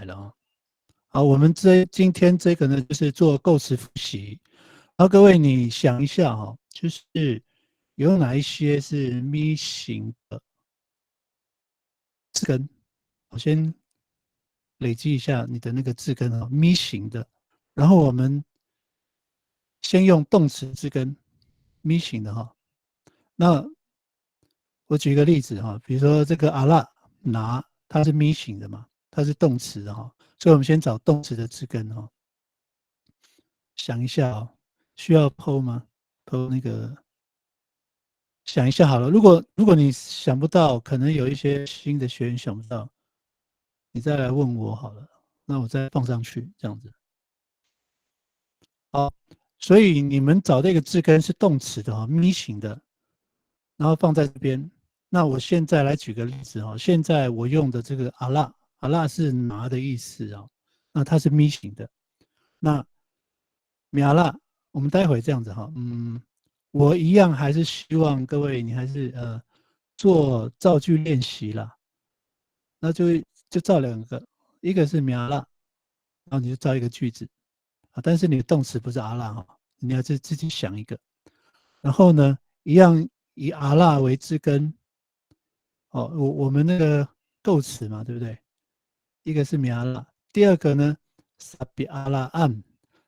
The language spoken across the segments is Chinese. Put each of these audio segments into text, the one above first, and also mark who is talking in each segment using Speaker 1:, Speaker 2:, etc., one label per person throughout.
Speaker 1: 了啊。好，我们今天这个呢，就是做构词复习。然后各位你想一下哈，就是有哪一些是咪型的字根？我先累积一下你的那个字根啊，咪型的。然后我们先用动词字根咪型的哈。那我举个例子哈，比如说这个阿拉拿，它是咪型的嘛，它是动词的哈，所以我们先找动词的字根哈。想一下哦，需要剖吗？剖那个，想一下好了。如果你想不到，可能有一些新的学员想不到，你再来问我好了，那我再放上去这样子。好，所以你们找这个字根是动词的哈，咪型的，然后放在这边。那我现在来举个例子哈，现在我用的这个阿拉是拿的意思啊，那它是咪型的。那米阿拉，我们待会这样子哈，我一样还是希望各位你还是做造句练习啦，那就造两个，一个是米阿拉，然后你就造一个句子啊，但是你的动词不是阿拉哈，你要自己想一个，然后呢，一样以阿拉为之根，哦，我们那个构词嘛，对不对？一个是米阿拉，第二个呢，萨比阿拉案，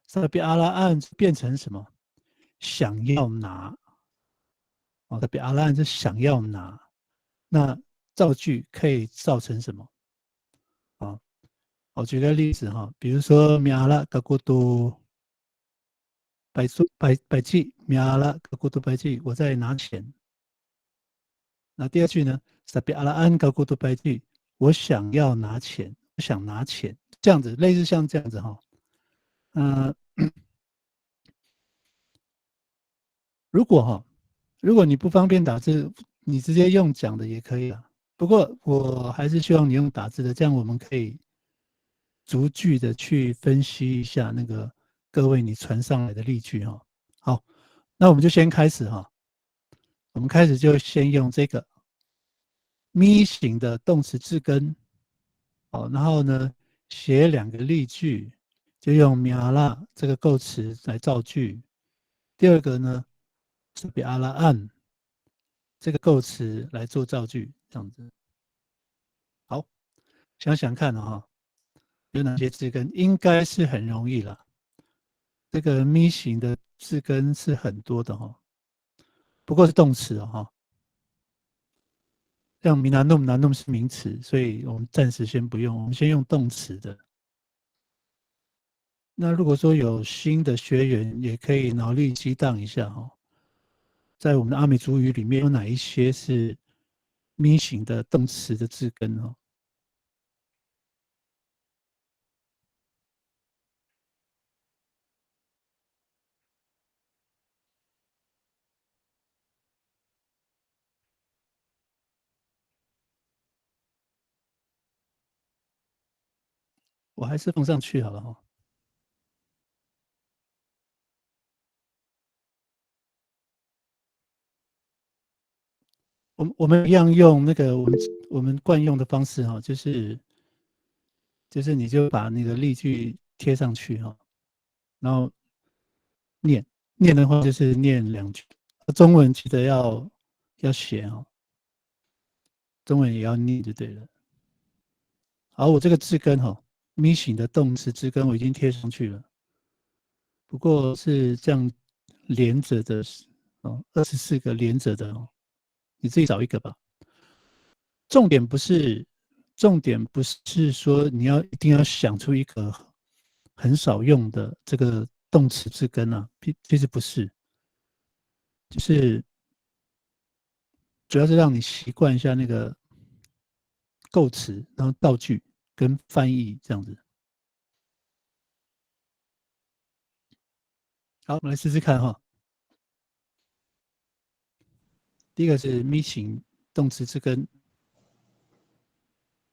Speaker 1: 萨比阿拉案变成什么？想要拿，哦，萨比阿拉案是想要拿，那造句可以造成什么？啊，我举个例子哈，比如说米阿拉格古多百计，米阿拉格古多百计，我在拿钱。那第二句呢？萨比阿拉安格古多百计，我想要拿钱，我想拿钱，这样子类似像这样子哈。呃，如果你不方便打字，你直接用讲的也可以啊。不过我还是希望你用打字的，这样我们可以逐句的去分析一下那个各位你传上来的例句哈。好，那我们就先开始哈。我们开始就先用这个咪型的动词字根，好，然后呢写两个例句，就用米阿拉这个构词来造句。第二个呢是比阿拉案这个构词来做造句，这样子。好，想想看哈，有哪些字根？应该是很容易了。这个咪型的字根是很多的哈，不过是动词哦哈。像米南弄南弄是名词，所以我们暂时先不用，我们先用动词的。那如果说有新的学员，也可以脑力激荡一下哈，在我们的阿美族语里面有哪一些是咪型的动词的字根哦？我还是放上去好了哈。我们一样用那个我们惯用的方式哈，就是你就把那个例句贴上去哈，然后念的话就是念两句，中文记得要写哦，中文也要念就对了。好，我这个字根哈，咪型的动词字根我已经贴上去了，不过是这样连着的哦，24个连着的哦，你自己找一个吧。重点不是说你一定要想出一个很少用的这个动词字根啊，其实不是，就是主要是让你习惯一下那个构词，然后造句跟翻译这样子。好，我们来试试看哈。第一个是咪型动词字根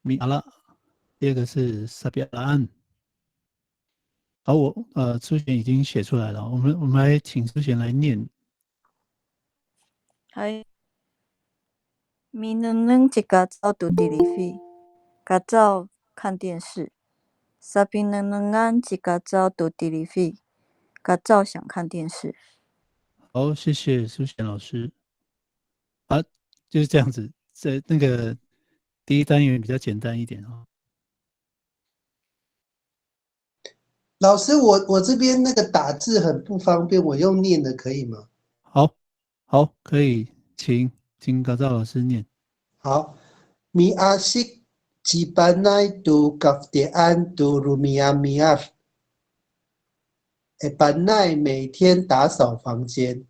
Speaker 1: 咪阿拉，第二个是萨比拉安。好，苏贤已经写出来了，我们来请苏贤来念。
Speaker 2: はい。미누는 집가照读 TV， 가照看电视。Sabinangan jika照读 TV，嘎照想看电视。
Speaker 1: 好，谢谢苏贤老师。啊，就是这样子。那个第一单元比较简单一点啊。
Speaker 3: 老师，我这边那个打字很不方便，我用念的可以吗？
Speaker 1: 好，好，可以，请高照老师念。
Speaker 3: 好，Mi asik jibanai tu kaftian tu rumia miaf。banai 每天打扫房间。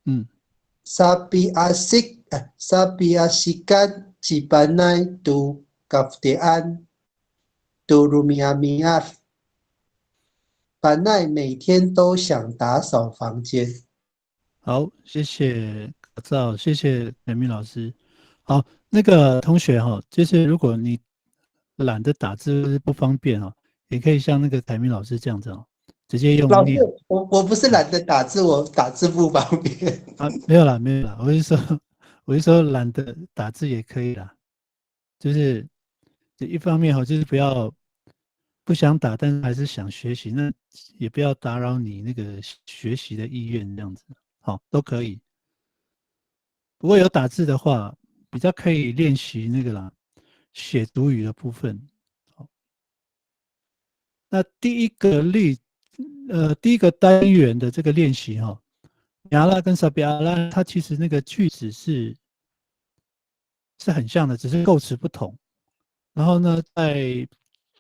Speaker 1: 嗯，
Speaker 3: Sabi asikan jibanai tu kaftian tu rumia miaf。banai 每天都想打扫房间。
Speaker 1: 好，谢谢高照，谢谢美明老师。好，那个同学哈，就是如果你懒得打字不方便哦，也可以像那个凯明老师这样子哦，直接用
Speaker 3: 老师，
Speaker 1: 念。
Speaker 3: 我不是懒得打字，我打字不方便。
Speaker 1: 啊，没有啦，没有啦，我是说懒得打字也可以啦，就是就一方面哈，就是不想打，但是还是想学习，那也不要打扰你那个学习的意愿，这样子，好，都可以。不过有打字的话，比较可以练习那个啦，写读语的部分。好，那第一个单元的这个练习哈，亚拉跟萨比阿拉，它其实那个句子是很像的，只是构词不同。然后呢，在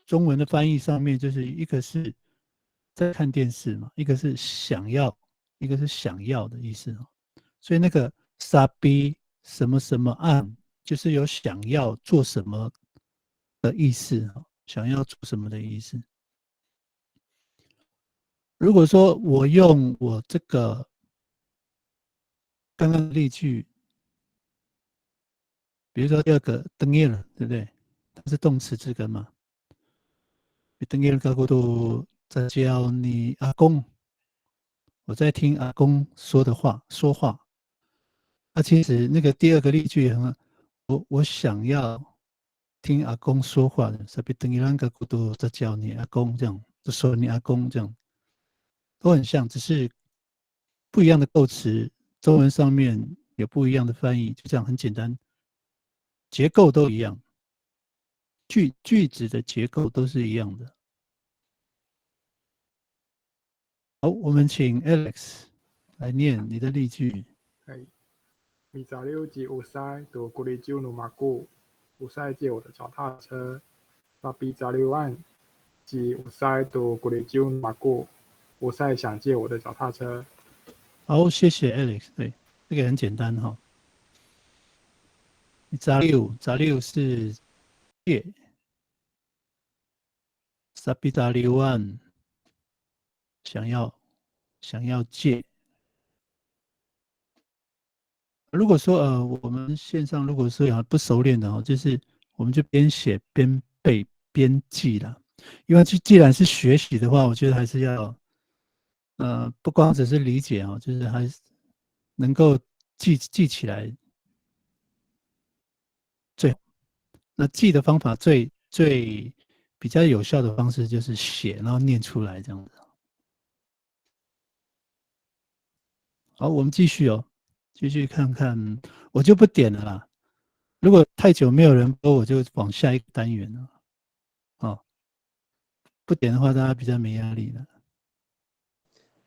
Speaker 1: 中文的翻译上面，就是一个是在看电视嘛，一个是想要，一个是想要的意思哦。所以那个 sabi 什么什么案，就是有想要做什么的意思哦，想要做什么的意思。如果说我用我这个刚刚的例句，比如说第二个登叶了，对不对？它是动词字根嘛。登叶了，高度在教你阿公，我在听阿公说话。那其实那个第二个例句很，我想要听阿公说话的，所以等于那个高度在教你阿公这样，就说你阿公这样，都很像，只是不一样的构词，中文上面有不一样的翻译，就这样很简单，结构都一样，句子的结构都是一样的。好，我们请 Alex 来念你的例句。
Speaker 4: 米扎六及五塞多古里就努马古，五塞借我的脚踏车。巴比扎六万及五塞多古里就努马古，五塞想借我的脚踏车。
Speaker 1: 好，谢谢 Alex。对，这个很简单哈。杂六是借，sabidaluan 想要借。如果说我们线上如果说不熟练的哦，就是我们就边写边背边记啦。因为既然是学习的话，我觉得还是要不光只是理解哦，就是还是能够记起来最好。那记的方法最比较有效的方式就是写，然后念出来这样子。好，我们继续哦，继续看看，我就不点了啦。如果太久没有人播，我就往下一个单元了。哦，不点的话，大家比较没压力了。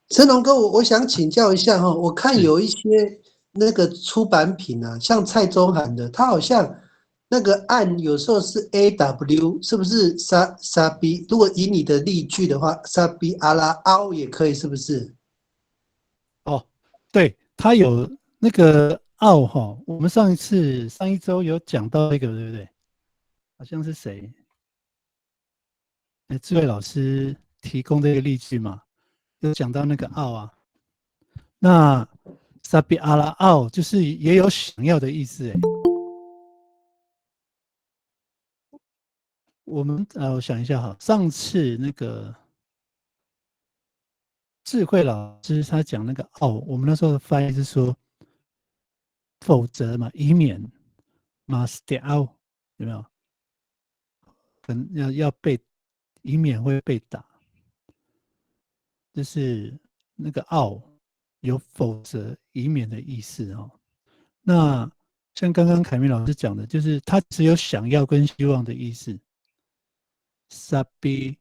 Speaker 3: 成龙哥，我想请教一下哈，我看
Speaker 1: 是
Speaker 3: 有一些那个出版品啊，像蔡宗涵的，他好像那个按有时候是 AW，是不是沙 B？如果以你的例句的话，沙 B 阿拉凹也可以，是不是？
Speaker 1: 哦，对，他有那个奥哈，我们上一周有讲到那个，对不对？好像是谁？智慧老师提供这个例句嘛，有讲到那个奥啊。那萨比阿拉奥就是也有想要的意思，哎。我想一下哈，上次那个智慧老师他讲那个奥，我们那时候的翻译是说，否则嘛，以免 must out 有没有？可能要被以免会被打，就是那个傲有否则以免的意思哦。那像刚刚凯明老师讲的，就是它只有想要跟希望的意思。sabi，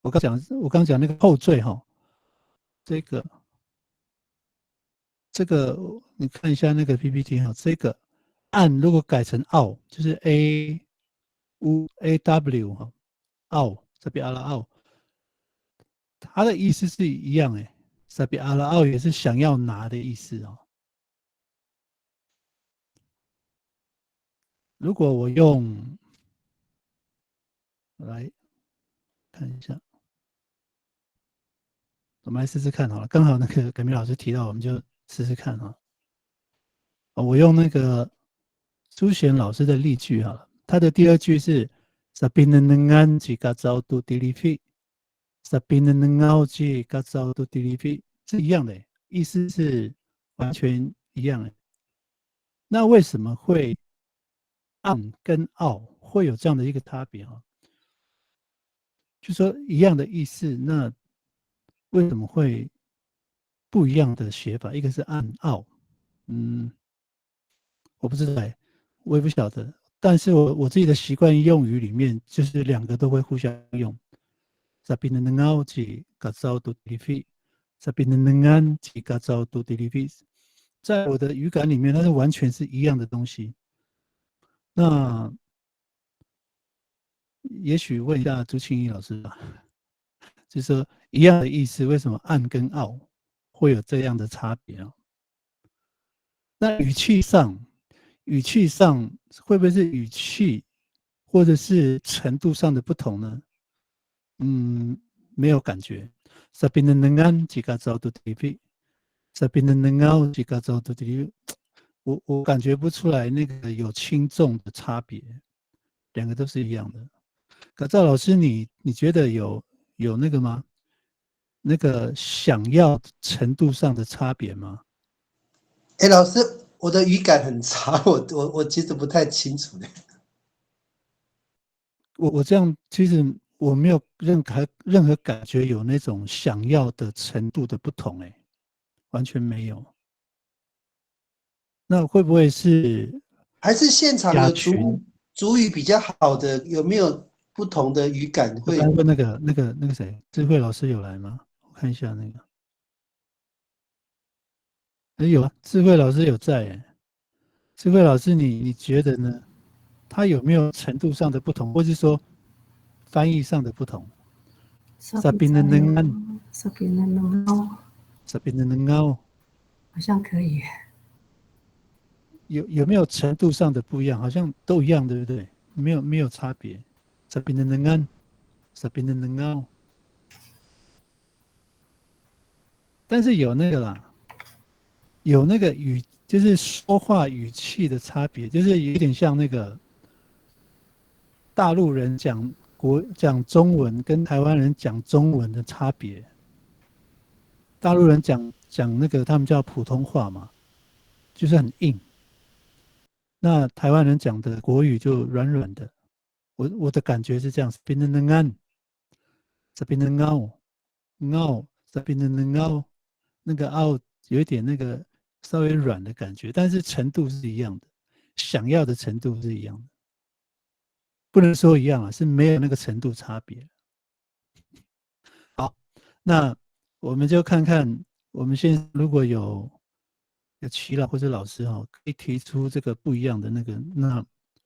Speaker 1: 我刚讲那个后缀哈，这个你看一下那个 PPT 哈，这个按如果改成傲，就是 AW 哈，傲这边阿拉傲，它的意思是一样哎，这边阿拉傲也是想要拿的意思哦。如果我用来看一下，我们来试试看好了。刚好那个葛明老师提到，我们就试试看啊。我用那个朱贤老师的例句好了，他的第二句是 Sabinangan jika jauh tu dilipi， Sabinangan jika jauh tu dilipi 是一样的，意思是完全一样的。那为什么会暗跟傲会有这样的一个差别啊？就说一样的意思，那为什么会不一样的写法？一个是暗傲，我不知道，我也不晓得。但是我自己的习惯用语里面，就是两个都会互相用。Sabi na nangaw ji kazaw do dilipi， Sabi na nangan ji kazaw do dilipi， 在我的语感里面，它是完全是一样的东西。那也许问一下朱庆义老师吧，就是说一样的意思，为什么暗跟傲会有这样的差别啊？那语气上会不会是语气或者是程度上的不同呢？没有感觉。Sabi na nangan jika jauh tu dilipi， Sabi na nangaw jika jauh tu dilipi， 我感觉不出来那个有轻重的差别，两个都是一样的。可赵老师你觉得有那个吗？那个想要程度上的差别吗？
Speaker 3: 老师，我的语感很差，我其实不太清楚的。
Speaker 1: 我这样其实我没有任何感觉有那种想要的程度的不同，完全没有。那会不会是
Speaker 3: 还是现场有
Speaker 1: 亚群？
Speaker 3: 主语比较好的，有没有不同的语感
Speaker 1: 我
Speaker 3: 会？
Speaker 1: 刚问那个谁，智慧老师有来吗？我看一下那个。有啊，智慧老师有在。智慧老师你觉得呢？他有没有程度上的不同，或是说翻译上的不同？Sabi na nangan，
Speaker 5: Sabi na nangaw，
Speaker 1: Sabi na nangaw，
Speaker 5: 好像可以。
Speaker 1: 有没有程度上的不一样？好像都一样，对不对？没有差别。Sabi na nangan， Sabi na nangaw， 但是有那个啦，有那个就是说话语气的差别，就是有点像那个大陆人讲中文跟台湾人讲中文的差别。大陆人讲那个他们叫普通话嘛，就是很硬。那台湾人讲的国语就软软的。我的感觉是这样，这边的能安，这边的凹，这边的能凹，那个凹有一点那个稍微软的感觉，但是程度是一样的，想要的程度是一样的，不能说一样啊，是没有那个程度差别。好，那我们就看看，我们现在如果有齐老或者老师可以提出这个不一样的那个，那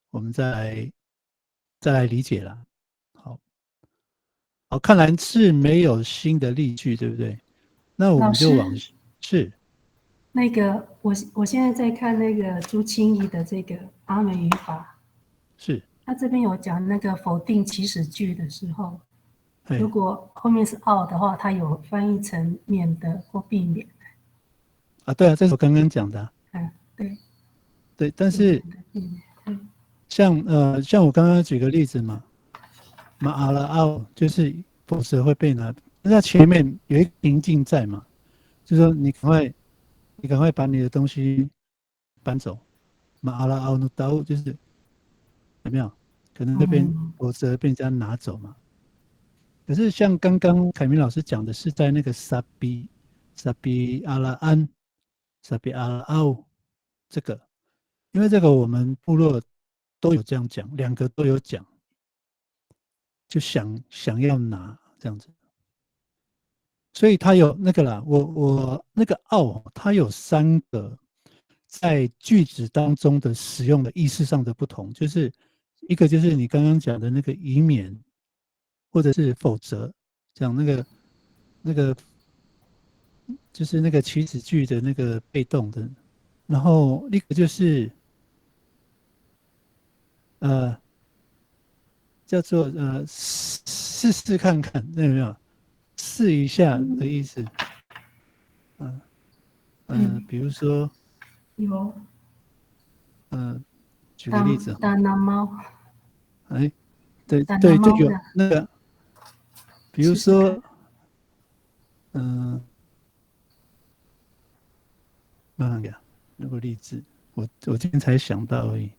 Speaker 1: 我们再来理解啦。好，看来是没有新的例句，对不对？那我们就往是
Speaker 5: 那个我现在在看那个朱清怡的这个阿美语法，
Speaker 1: 是
Speaker 5: 他这边有讲那个否定祈使句的时候，
Speaker 1: 嘿
Speaker 5: 如果后面是 out 的话，它有翻译成免得或避免。
Speaker 1: 啊，对啊，这是我刚刚讲的啊。对，但是像我刚刚举个例子嘛，马阿拉奥就是否则会被拿，那前面有一个情境在嘛，就是说你赶快把你的东西搬走，马阿拉奥努刀就是有没有可能那边否则被人家拿走嘛？可是像刚刚凯明老师讲的是在那个萨比阿拉安、萨比阿拉奥这个，因为这个我们部落都有这样讲，两个都有讲，就想要拿这样子，所以它有那个啦，我那个奥它有3个在句子当中的使用的意识上的不同，就是一个就是你刚刚讲的那个以免，或者是否则，讲那个就是那个祈使句的那个被动的，然后一个就是叫做试试看看，有没有试一下的意思？比如说
Speaker 5: 有
Speaker 1: 举个例子，
Speaker 5: 打拿猫，
Speaker 1: 哎，对
Speaker 5: 打
Speaker 1: 对，就有
Speaker 5: 拿猫的，
Speaker 1: 那个，比如
Speaker 5: 试试
Speaker 1: 说
Speaker 5: 看
Speaker 1: 那个那个例子，我今天才想到而已。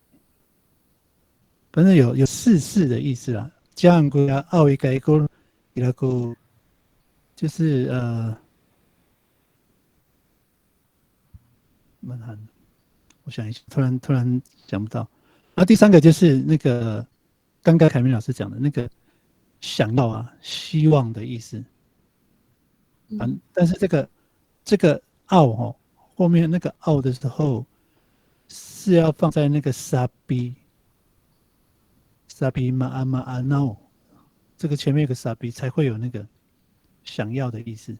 Speaker 1: 反正有试试的意思啦，加上过啊，奥一个个伊拉个就是蛮难的，我想一下，突然想不到。然后第3个就是那个刚刚凯明老师讲的那个想要啊、希望的意思。但是这个奥哦，后面那个奥的时候是要放在那个沙比马阿闹，这个前面有个沙比才会有那个想要的意思。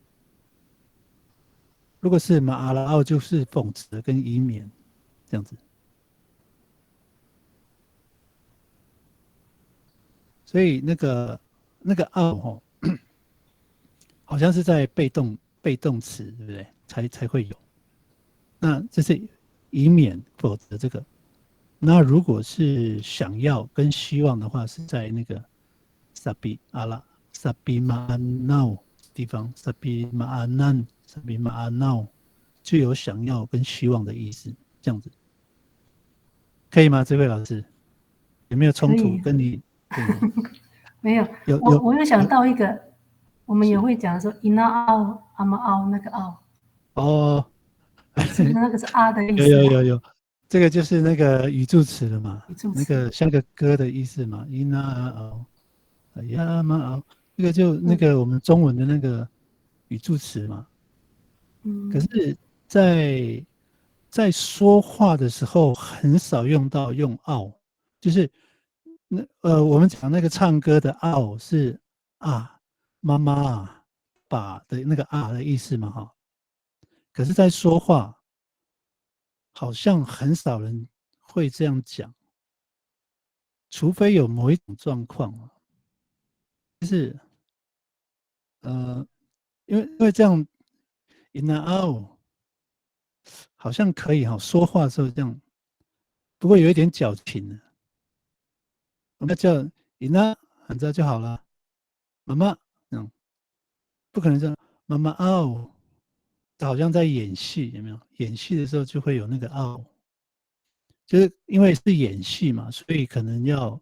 Speaker 1: 如果是马阿拉奥，就是讽刺跟以免这样子。所以那个奥哦，好像是在被动词，对不对？才会有。那这是以免否则这个。那如果是想要跟希望的话，是在那个萨比马安闹地方，萨比马安闹就有想要跟希望的意思，这样子可以吗？这位老师有没有冲突？跟你
Speaker 5: 没有，我有想到一个，我们也会讲说伊那奥阿玛奥那个奥，
Speaker 1: 哦，
Speaker 5: 那个是啊的意思。
Speaker 1: 有，这个就是那个语助词了嘛，
Speaker 5: 语助词
Speaker 1: 那个像个歌的意思嘛，伊那奥，哎呀嘛奥，这个就那个我们中文的那个语助词嘛。可是在说话的时候很少用奥，就是我们讲那个唱歌的奥是啊妈妈啊爸的那个啊的意思嘛哈。可是在说话好像很少人会这样讲，除非有某一种状况啊，就是因为这样 in and out 好像可以哈，说话的时候这样，不过有一点矫情的，我们叫 in and 这样就好了，妈妈不可能这样妈妈哦，好像在演戏，有没有？演戏的时候就会有那个哦，就是因为是演戏嘛，所以可能要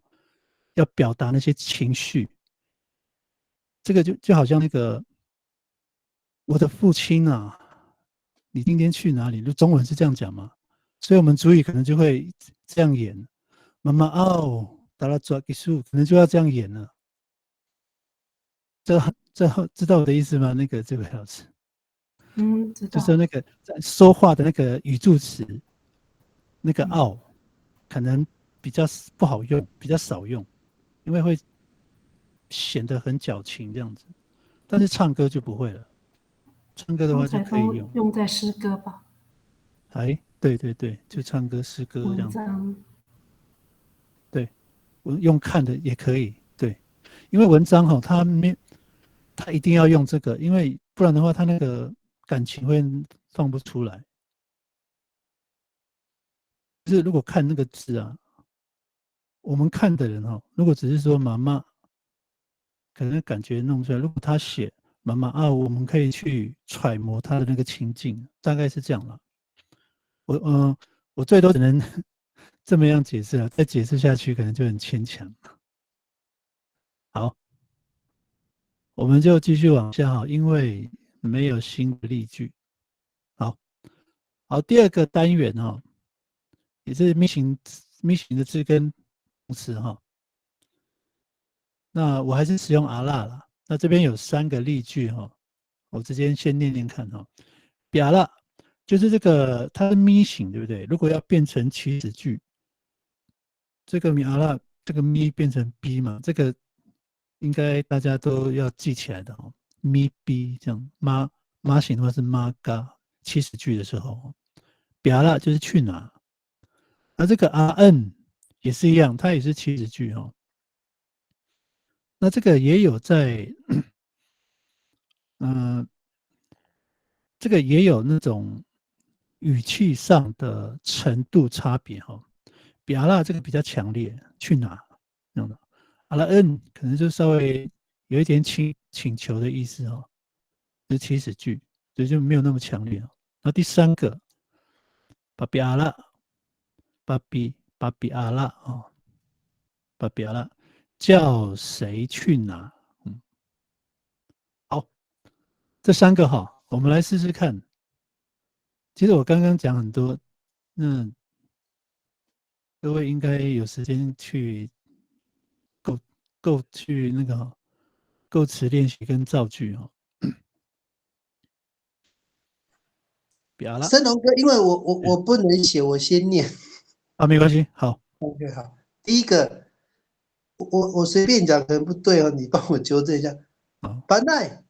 Speaker 1: 表达那些情绪。这个就好像那个我的父亲啊，你今天去哪里？就中文是这样讲嘛，所以我们主语可能就会这样演。妈妈哦，达拉抓技术，可能就要这样演了。知道我的意思吗？那个这位老师，
Speaker 5: 知道。
Speaker 1: 就是那个在说话的那个语助词，那个奥，可能比较不好用，比较少用，因为会显得很矫情这样子。但是唱歌就不会了，唱歌的话就可以
Speaker 5: 用在诗歌吧。
Speaker 1: 哎，对，就唱歌诗歌这样子。对，我用看的也可以，对，因为文章他一定要用这个，因为不然的话，他那个感情会放不出来。就是如果看那个字啊，我们看的人如果只是说妈妈，可能感觉弄出来。如果他写妈妈啊，我们可以去揣摩他的那个情境，大概是这样了。我最多只能这么样解释了，再解释下去可能就很牵强。好，我们就继续往下哈，因为没有新的例句。好，第二个单元哈，也是 mission 的字根动词哈。那我还是使用阿拉啦。那这边有3个例句哈，我直接先念念看哈。比阿拉就是这个它是 mission 对不对？如果要变成祈使句，这个米阿拉这个咪变成 b 嘛，这个应该大家都要记起来的哦。咪 b 这样，妈型的话是妈嘎，祈使句的时候，比阿拉就是去哪。而这个 rn 也是一样，它也是祈使句哦。那这个也有在，这个也有那种语气上的程度差别哈。比阿拉这个比较强烈，去哪这样的。阿拉 n 可能就稍微有一点请求的意思哈，就是祈使句，所以就没有那么强烈。那第3个，巴比阿拉，巴比阿拉啊，巴比阿拉叫谁去哪？好，这3个哈，我们来试试看。其实我刚刚讲很多，那各位应该有时间去去那个构词练习跟造句哦。比阿拉，
Speaker 3: 森龙哥，因为我不能写，我先念。
Speaker 1: 啊，没关系，好。
Speaker 3: OK， 好。第一个，我随便讲可能不对哦，你帮我纠正一下。
Speaker 1: 好，
Speaker 3: Panay,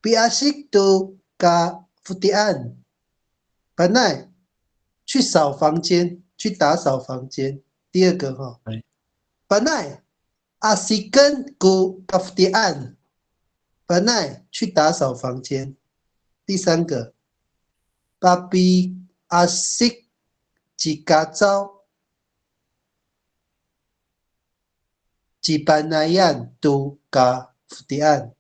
Speaker 3: biasik tu ka futian. Panay，去扫房间，去打扫房间。第二个哈，Panay, asikan ku ka futian. Panay，去打扫房间。第3个，Papi asik jika kacau Jibanayan tu ka futian。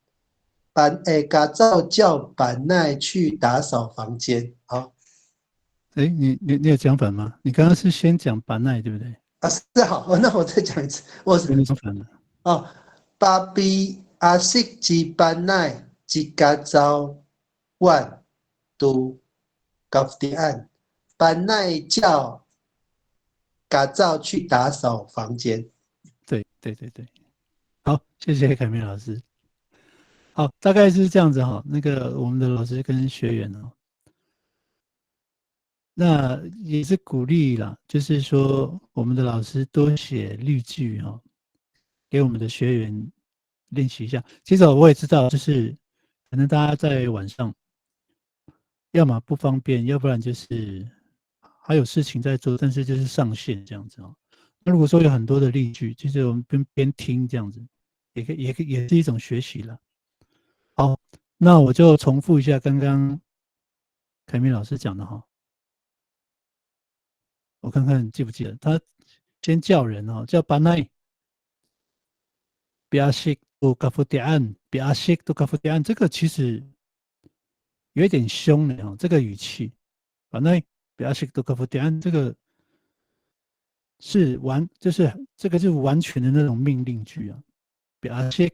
Speaker 3: 嘎照叫板奈去打扫房间。好，
Speaker 1: 你有讲反吗？你刚刚是先讲板奈对不对？
Speaker 3: 啊，是好，那我再讲一次。我
Speaker 1: 你讲反了。
Speaker 3: 哦，巴比阿西吉板奈吉嘎照万都高迪安，板奈叫嘎照去打扫房间。
Speaker 1: 对，好，谢谢凯明老师。好，大概是这样子哈。那个我们的老师跟学员哦，那也是鼓励啦，就是说我们的老师多写例句哈，给我们的学员练习一下。其实我也知道，就是可能大家在晚上，要么不方便，要不然就是还有事情在做，但是就是上线这样子哦。那如果说有很多的例句，其实我们边听这样子，也是一种学习啦。好，那我就重复一下刚刚凯明老师讲的哈。我看看记不记得，他先叫人哦，叫巴奈，比阿西杜卡夫迪安，比阿西杜卡夫迪安，这个其实有一点凶的哦，这个语气，巴奈比阿西杜卡夫迪安，这个是就是这个就是完全的那种命令句啊，比阿西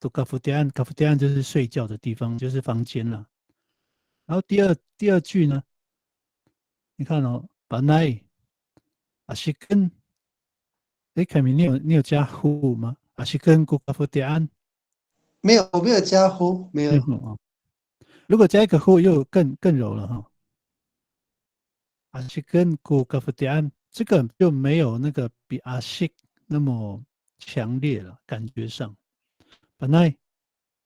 Speaker 1: 杜卡夫迪安，卡夫迪安就是睡觉的地方，就是房间了。然后第二句呢，你看哦，巴奈。阿西根，凯明，你有加 who 吗？阿西根古卡夫迪安
Speaker 3: 没有，我没有加呼，没有。
Speaker 1: 如果加一个 who 又更柔了哈。阿西根古卡夫迪安，这个就没有那个比阿西那么强烈了，感觉上。本来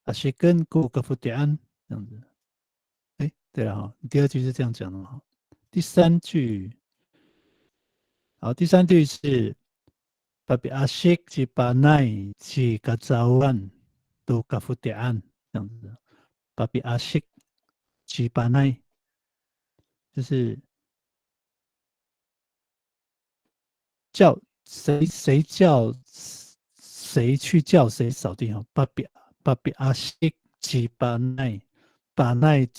Speaker 1: 阿西根古卡夫迪安这样子。对了哈，第2句是这样讲的哈。第3句。好，第3句是 Papi asyik si panay si kacawan tu kafutian 这样子。Papi asyik si panay 就是叫谁叫谁去叫谁扫地哈。Papi asyik si panay panay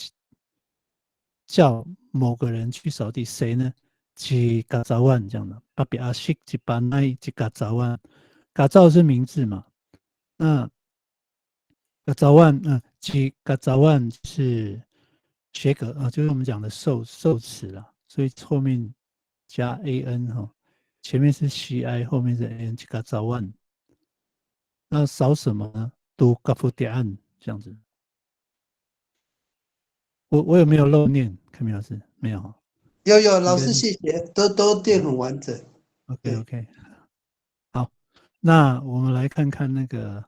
Speaker 1: 叫某个人去扫地，谁呢？去嘎早万这样的，巴比阿西去巴奈去嘎早万，嘎早是名字嘛？那嘎早万，吉嘎早万是斜格就是我们讲的受词啦，所以后面加 an 哈，前面是 ci， 后面是 an， 吉嘎早万。那少什么呢？读嘎夫迪安这样子。我有没有漏念？看米老师没有？
Speaker 3: 有老师谢谢，都念很完整。
Speaker 1: OK， 好，那我们来看看那个，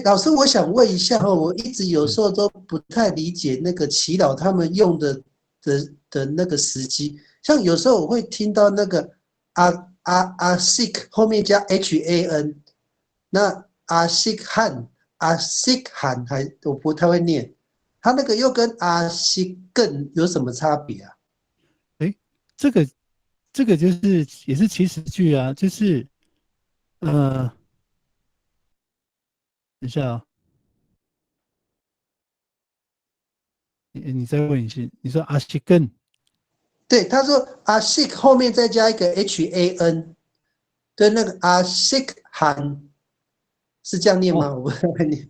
Speaker 3: 老师，我想问一下我一直有时候都不太理解那个祈祷他们用的那个时机，像有时候我会听到那个sick 后面加 han， 那sick han我不太会念，他那个又跟sick 更有什么差别啊？
Speaker 1: 这个就是也是祈使句啊，就是等一下啊，你再问一下，你说阿西根，
Speaker 3: 对，他说sick 后面再加一个 han， 对，那个sick han 是这样念吗？我不太会念。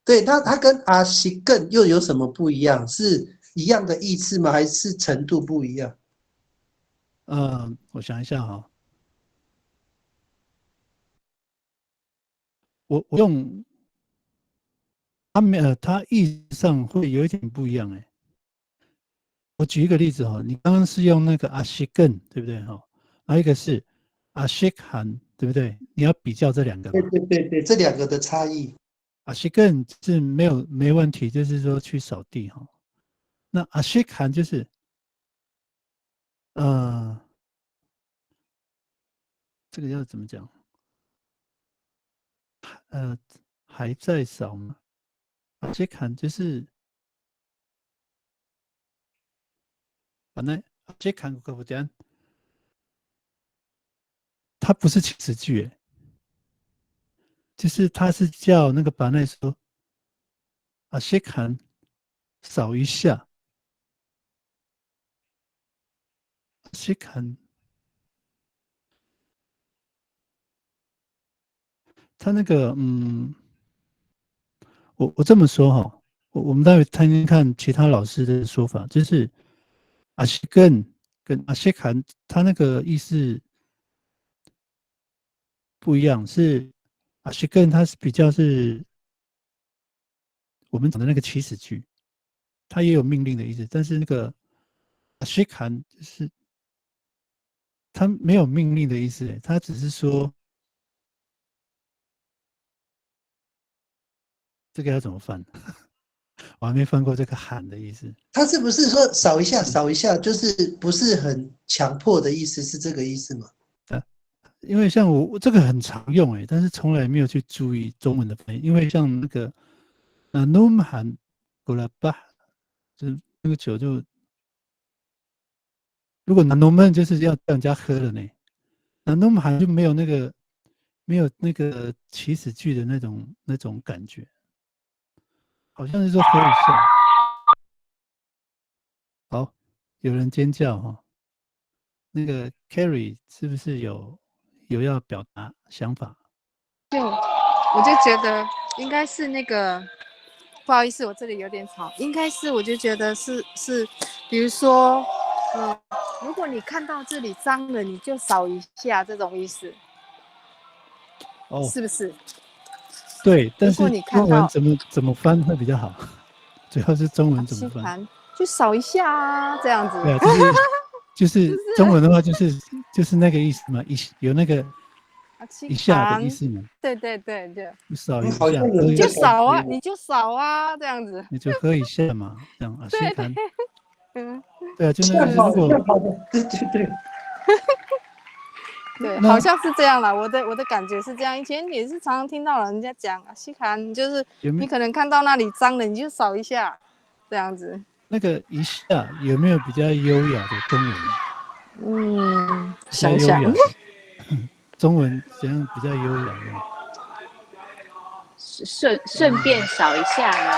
Speaker 3: 对，他跟sick 更又有什么不一样？是一样的意思吗？还是程度不一样？
Speaker 1: 我想一下哈，我用它意思上会有一点不一样我举一个例子你刚刚是用那个阿西根，对不对还有一个是阿西罕，对不对？你要比较这两个嘛。
Speaker 3: 对，这两个的差异。
Speaker 1: 阿西根是没问题，就是说去扫地那阿西罕就是这个要怎么讲？还在扫吗？阿西罕就是反正阿西罕可不讲，它不是祈使句就是他是叫那个把奈说阿西罕扫一下，阿西罕。他那个我这么说我们待会听听看其他老师的说法，就是阿西根跟阿西罕他那个意思不一样，是阿西根他是比较是我们讲的那个祈使句，他也有命令的意思，但是那个阿西罕就是他没有命令的意思他只是说这个要怎么翻？我还没翻过这个喊的意思。
Speaker 3: 他是不是说扫一下扫一下，就是不是很强迫的意思，是这个意思吗？
Speaker 1: 因为像我这个很常用但是从来没有去注意中文的翻译。因为像那个num 喊古拉巴，就是那个酒就如果 num 就是要让人家喝了呢，num 喊就没有那个祈使句的那种感觉，好像是说喝一下。好，有人尖叫那个 Carrie 是不是有要表达想法？
Speaker 2: 我就觉得应该是那个，不好意思，我这里有点吵。应该是，我就觉得是，比如说，如果你看到这里脏了，你就扫一下，这种意思。是不是？
Speaker 1: 对，但是中文怎么翻会比较好？主要是中文怎么翻？
Speaker 2: 就扫一下啊，这样子。
Speaker 1: 对啊，就是中文的话，就是那个意思嘛，有那个一下的意思嘛。对，你扫一下，
Speaker 2: 你就扫啊，你就扫啊，这样子。
Speaker 1: 你就喝一下嘛，这样啊，
Speaker 2: 对，
Speaker 1: 对啊，就那个如果
Speaker 3: 对。
Speaker 2: 对，好像是这样啦。我的感觉是这样。以前也是常常听到人家讲西罕，就是你可能看到那里脏了，你就扫一下，这样子。
Speaker 1: 那个一下有没有比较优雅的中
Speaker 2: 文？想想，
Speaker 1: 中文怎样比较优雅呢？
Speaker 6: 顺便扫一下呢？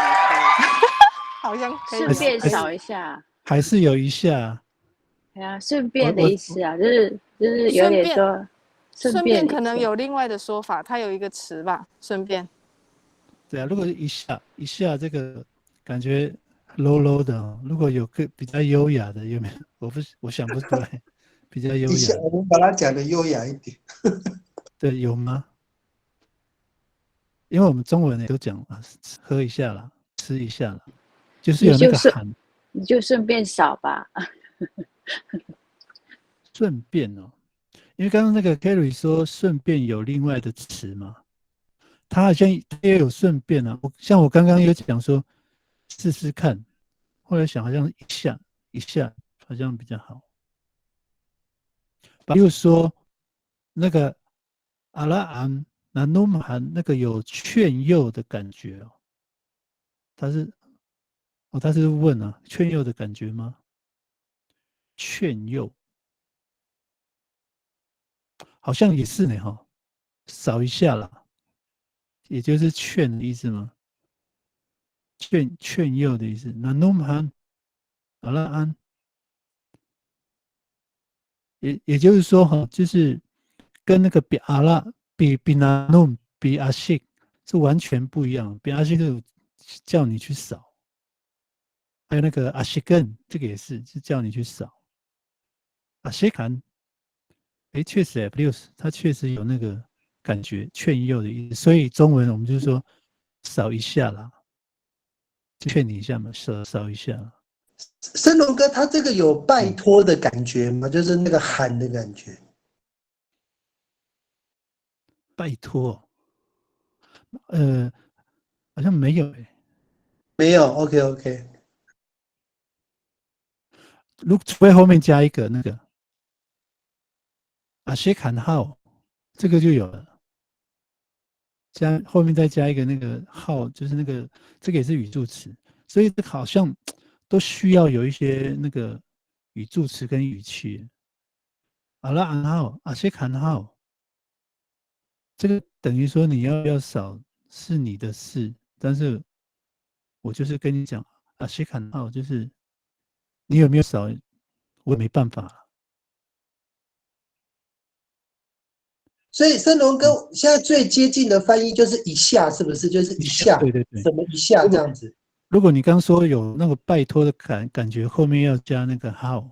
Speaker 2: 好像
Speaker 6: 顺便扫一下，
Speaker 1: 还是有一下。
Speaker 6: 对啊，顺便的意思啊，就是有点说
Speaker 2: 顺便可能有另外的说法，它有一个词吧，顺便。
Speaker 1: 对啊，如果一下这个感觉 low low 的哦，如果有个比较优雅的，有没有？我想不出来，比较优
Speaker 3: 一下
Speaker 1: 雅的，
Speaker 3: 我们把它讲的优雅一点。
Speaker 1: 对，有吗？因为我们中文也都讲啊，喝一下啦，吃一下啦，就是有那个喊。
Speaker 6: 你就顺便扫吧。
Speaker 1: 顺便哦，因为刚刚那个 Kerry 说顺便有另外的词嘛，他好像也有顺便啊。像我刚刚有讲说试试看，后来想好像一下好像比较好。比如说那个阿拉安那努姆罕那个有劝诱的感觉哦，他是问啊，劝诱的感觉吗？劝诱好像也是呢哈，扫一下啦，也就是劝的意思吗？劝诱的意思。那努姆罕阿拉安，也就是说哈，就是跟那个比阿拉比那努比阿西是完全不一样。比阿西是叫你去扫，还有那个阿西根这个也是叫你去扫。阿西坎，确实也六十，他确实有那个感觉劝诱的意思。所以中文我们就说扫一下啦，劝你一下嘛，扫一下啦。
Speaker 3: 升龙哥，他这个有拜托的感觉吗？就是那个喊的感觉。
Speaker 1: 拜托，好像没有
Speaker 3: 没有，OK。
Speaker 1: 除非后面加一个那个阿谢坎号，这个就有了。后面再加一个那个号，就是那个这个也是语助词，所以好像都需要有一些那个语助词跟语气。阿拉安号、阿谢坎号，这个等于说你要扫是你的事，但是我就是跟你讲阿谢坎号，就是你有没有扫，我也没办法。
Speaker 3: 所以升龙哥现在最接近的翻译就是一下，是不是？就是一下，
Speaker 1: 对，
Speaker 3: 什么一下这样子。
Speaker 1: 如果你刚说有那个拜托的感觉，后面要加那个 how，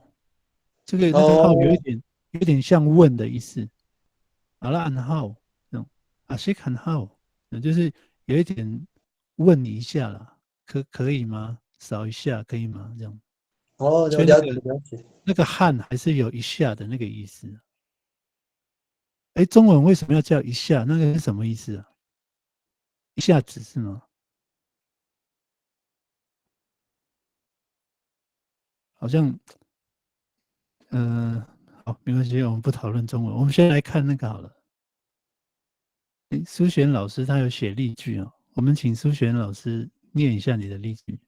Speaker 1: 这个那个 how 有点像问的意思。阿拉安 how 那种阿西坎 how， 就是有一点问你一下啦，可以吗？扫一下可以吗？这样。
Speaker 3: 我
Speaker 1: 所以
Speaker 3: 了解。
Speaker 1: 那个汉还是有一下的那个意思。哎，中文为什么要叫一下？那个是什么意思啊？一下子是吗？好像，好，没关系，我们不讨论中文，我们先来看那个好了。苏璇老师他有写例句啊，我们请苏璇老师念一下你的例句。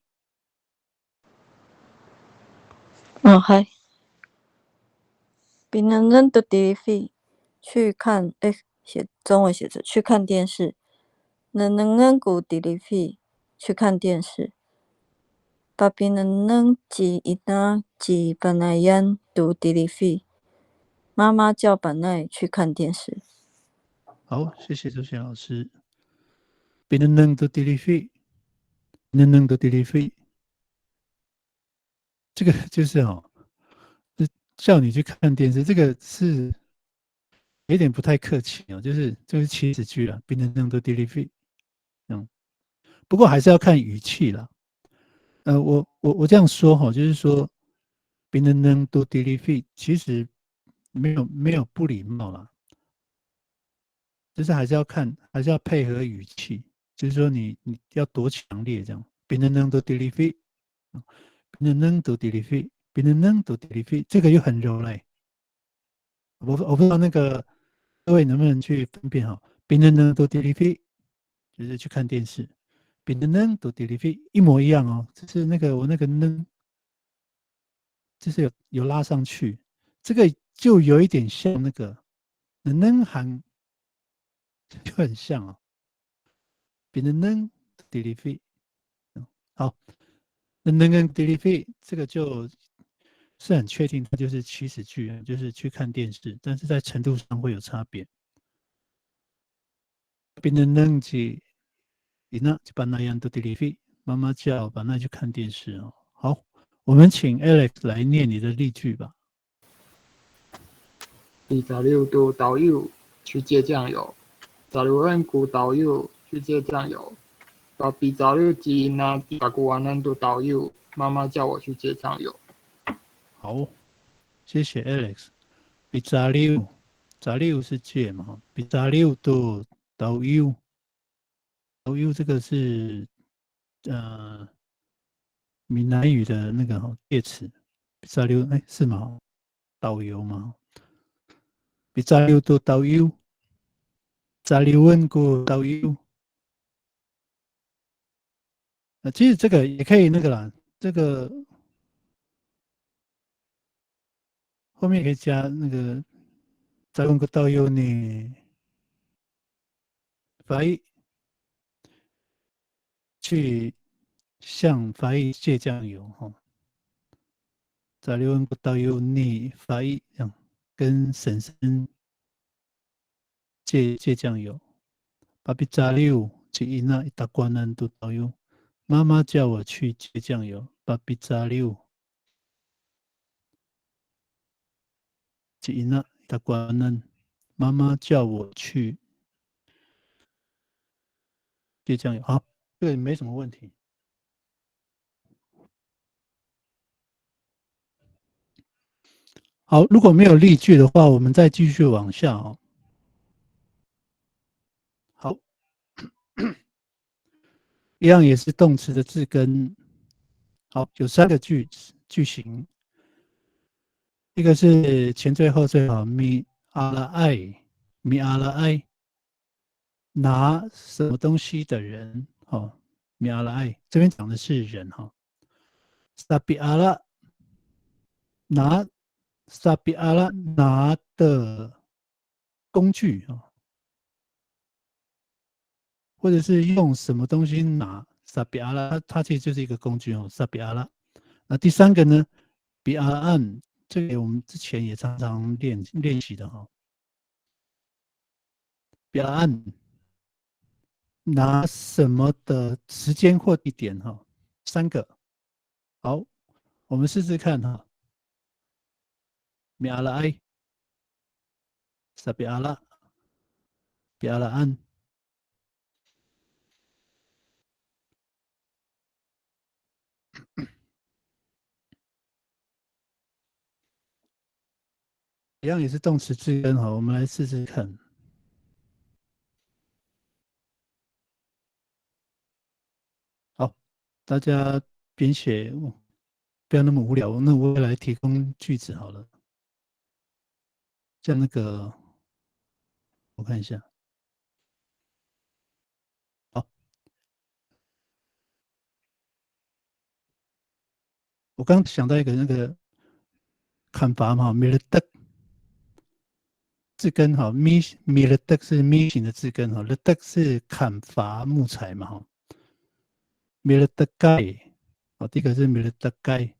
Speaker 7: 嗨，比能人的 TV 去看，中文写着去看电视，能人古 TV 去看电视，把比能人吉一拿吉本来yan 读 TV，妈妈叫本来去看电视。
Speaker 1: 好，谢谢苏璇老师。比能人读 TV， 能人读 TV， 这个就是叫你去看电视，这个是有点不太客气哦，就是祈使句了，比能人读 TV， 不过还是要看语气啦。我这样说哈，就是说，别人能读 delivery， 其实没有不礼貌啦，就是还是要看，还是要配合语气，就是说你要多强烈这样。别人能读 delivery， 别人能读 delivery， 别人能读 delivery， 这个又很柔嘞。我不知道那个各位能不能去分辨哈，别人能读 delivery， 就是去看电视。别人能读 delivery 一模一样哦，就是那个我那个能。就是有拉上去，这个就有一点像那个能行，就很像哦。比能 delivery， 好，能跟 delivery 这个就是很确定它就是祈使句，就是去看电视，但是在程度上会有差别。Binenengji ina banayan do delivery， 妈妈叫把那去看电视哦。好，我们请 Alex 来念你的例句吧。
Speaker 4: 26度导游去借酱油，26度导游去借酱油。26那26度导游，妈妈叫我去借酱油。
Speaker 1: 好，谢谢 Alex。26是借嘛？26度导游，导游这个是闽南语的那个介词。26哎是吗？导游吗？26度导游，26个导游。其实这个也可以那个啦，这个后面可以加那个再问个导游呢，法医去向法医借酱油哈。再问个导游呢，法医跟婶婶借酱油。爸比扎六去伊那一大关难度导游，妈妈叫我去借酱油。爸比扎六去伊那一大关难，妈妈叫我去借酱油。好，这个没什么问题。好，如果没有例句的话，我们再继续往下哦。好，一样也是动词的字根。好，有3个句型，一个是前缀后缀哈，米阿拉爱，米阿拉爱，拿什么东西的人哦，米阿拉爱，这边讲的是人哈。萨比阿拉拿萨比阿拉拿的工具啊，或者是用什么东西拿萨比阿拉，它其实就是一个工具哦，萨比阿拉。那第3个呢，比阿安，这个我们之前也常常练习的哈。比阿安拿什么的时间或地点哈，3个。好，我们试试看哈。米阿拉埃，萨比阿拉，比阿拉安。一样也是动词字根哈，我们来试试看。好，大家编写不要那么无聊，那我也来提供句子好了。像那个，我看一下。好，我刚想到一个那个砍伐嘛，米勒德字根哈，米勒德是咪形的字根哈，勒德是砍伐木材嘛哈。米勒德盖，好，第一个是米勒德盖，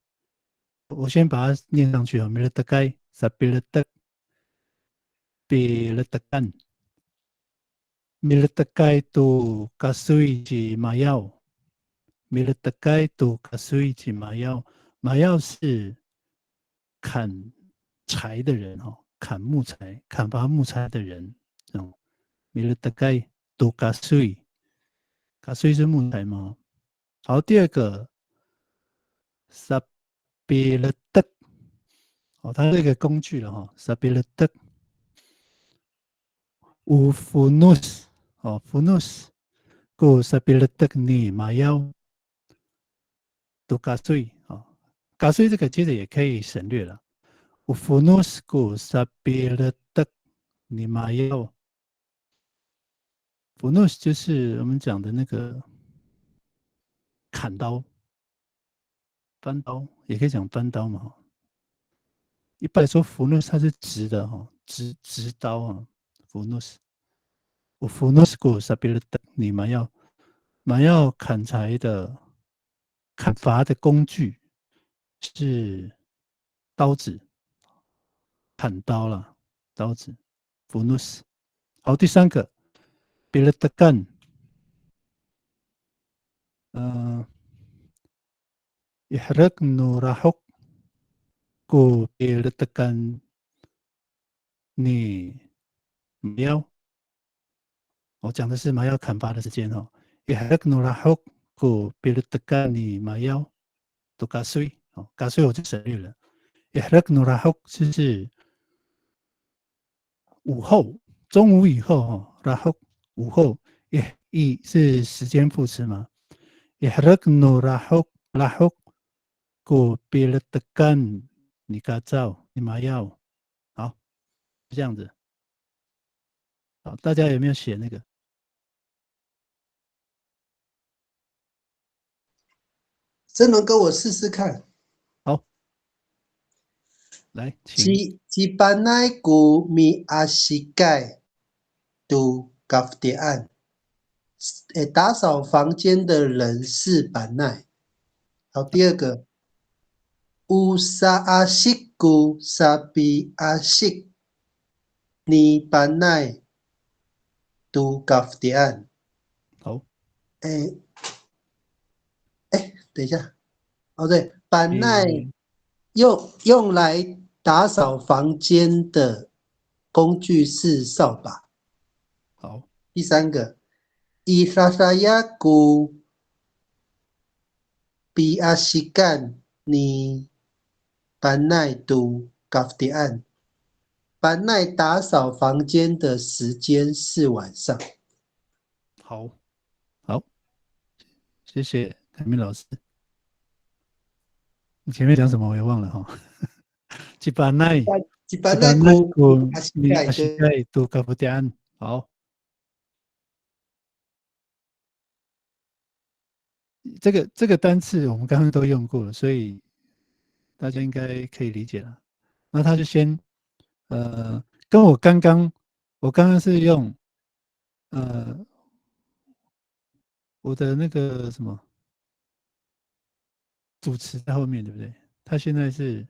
Speaker 1: 我先把它念上去啊，米勒德盖，萨比勒德，比勒德干。米勒德盖都加水是麻药，米勒德盖都加水是麻药，麻药是砍柴的人哈，砍木材、砍伐木材的人。米勒德盖都加水，加水是木材吗？好，第2个萨比勒德，哦，它是一个工具了哈，萨比勒德。有福努斯哦，福努斯，个萨比勒德尼麻药都加水啊，加水这个接着也可以省略了。有福努斯个萨比勒德尼麻药，福努斯就是我们讲的那个砍刀、翻刀，也可以讲翻刀嘛。一般来说，福努斯它是直的哈，直刀啊，福努斯。我福努斯个萨比勒德尼麻药砍柴的砍伐的工具是刀子，砍刀了，刀子 ，bunus。好，第三个 ，bilatagan，ihraq nurahuk ku bilatagan你麻药，我讲的是麻药砍伐的时间哦。ihraq nurahuk ku bilatagan你麻药，都嘎碎哦，嘎碎我就省略了。ihraq nurahuk 就是午后，中午以后哈，然后午后也是时间副词嘛。ihraqnu rahuk ku bilatagan 你嘎造你麻药，好，这样子。好，大家有没有写那个？
Speaker 3: 真龙哥，我试试看。
Speaker 1: 好，来，请。
Speaker 3: Jibanai ku mi asigai du gafdian。打扫房间的人是板奈。好，第二个，Usa asiku sabi asik ni banai du gafdian。
Speaker 1: 好，
Speaker 3: 等一下，哦对，板奈用来打扫房间的工具是扫把。
Speaker 1: 好，
Speaker 3: 第三个，Isasayaku biasikan ni banai du gafdian。班奈打扫房间的时间是晚上。
Speaker 1: 好，好，谢谢凯明老师。你前面讲什么我也忘了哈。Jibanai ku mi asigai du gafdian。好。这个单词我们刚刚都用过了，所以大家应该可以理解了。那他就先跟我刚刚是用我的那个什么主词在后面，对不对？他现在是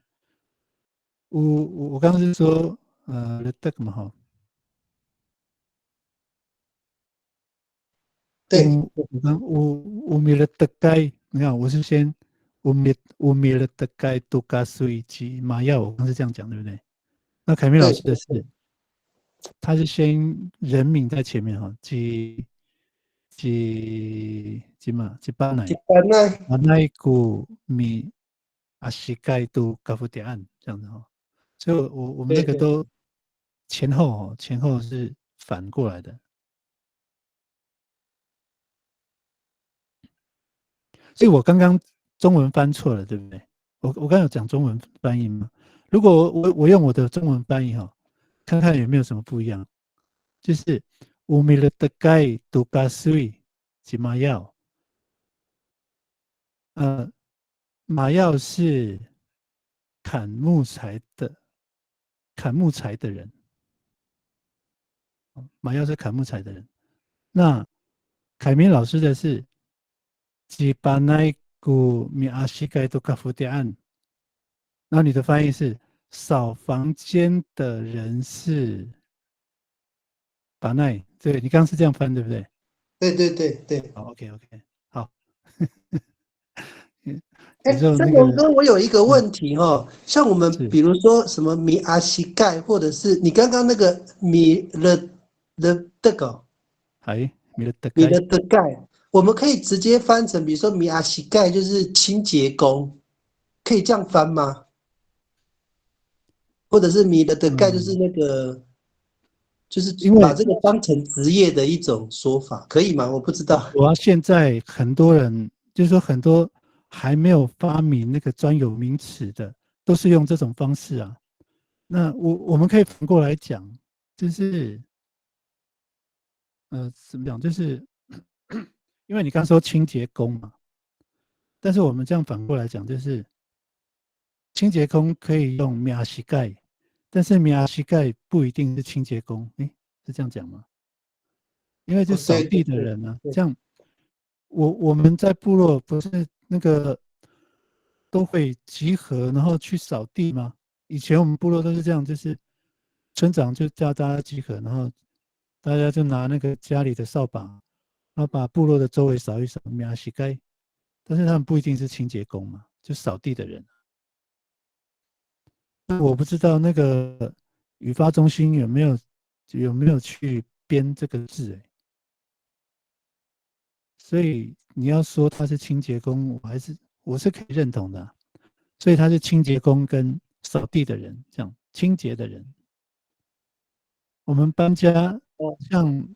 Speaker 1: 我刚刚是说the 嘛哈。
Speaker 3: 对，
Speaker 1: 我米了大概，你看我是先我米了大概多加水及麻药，我刚是这样讲对不对？那凯明老师的是，他是先人名在前面哈，几巴乃古米阿西盖都高夫点案这样子哈，所以我们那个都前后是反过来的。所以我刚刚中文翻错了，对不对？我刚刚有讲中文翻译吗？如果我用我的中文翻译哈，看看有没有什么不一样。就是乌米勒的盖杜嘎水及麻药，麻药是砍木材的人，麻药是砍木材的人。那凯明老师的是吉巴奈古米阿西盖杜嘎夫迪安，那你的翻译是扫房间的人是巴奈，对你刚刚是这样翻对不对？
Speaker 3: 对。
Speaker 1: 好 ，OK， 好。
Speaker 3: 郑龙哥，我有一个问题哦，像我们比如说什么米阿西盖，或者是你刚刚那个米了这个，
Speaker 1: 米了
Speaker 3: 的盖，我们可以直接翻成，比如说米阿西盖就是清洁工，可以这样翻吗？或者是米了的盖就是那个，就是把这个当成职业的一种说法，可以吗？我不知道。
Speaker 1: 现在很多人就是说很多。还没有发明那个专有名词的，都是用这种方式啊。那我们可以反过来讲，就是怎么讲？就是因为你刚说清洁工嘛，但是我们这样反过来讲，就是清洁工可以用米亚西盖，但是米亚西盖不一定是清洁工，是这样讲吗？因为就扫地的人呢，这样我们在部落不是那个都会集合，然后去扫地吗？以前我们部落都是这样，就是村长就叫大家集合，然后大家就拿那个家里的扫把，然后把部落的周围扫一扫，免洗该。但是他们不一定是清洁工嘛，就扫地的人。那我不知道那个语发中心有没有去编这个字哎，所以你要说他是清洁工，我是可以认同的啊。所以他是清洁工跟扫地的人，这样清洁的人。我们搬家，像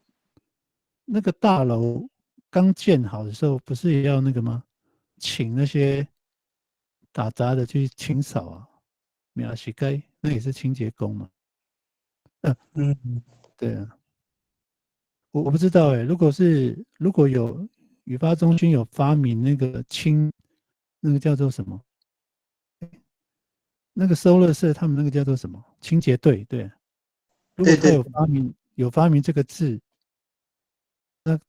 Speaker 1: 那个大楼刚建好的时候，不是也要那个吗？请那些打杂的去清扫啊，免洗该那也是清洁工嘛。
Speaker 3: 嗯，
Speaker 1: 对啊，我不知道哎，如果有语发中心有发明那个那个叫做什么？那个收垃圾他们那个叫做什么？清洁队，对啊。如果他
Speaker 3: 对对，
Speaker 1: 有发明这个字，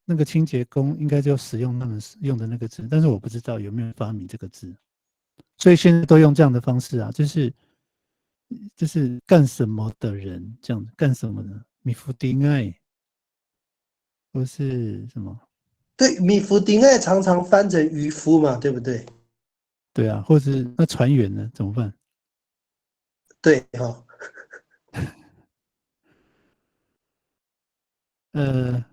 Speaker 1: 那个清洁工应该就使用他们用的那个字，但是我不知道有没有发明这个字，所以现在都用这样的方式啊，就是干什么的人这样子，干什么的米夫丁爱，或是什么？
Speaker 3: 对，米福丁爱常常翻成渔夫嘛，对不对？
Speaker 1: 对啊，或是那船员呢？怎么办？
Speaker 3: 对哈，
Speaker 1: 呃，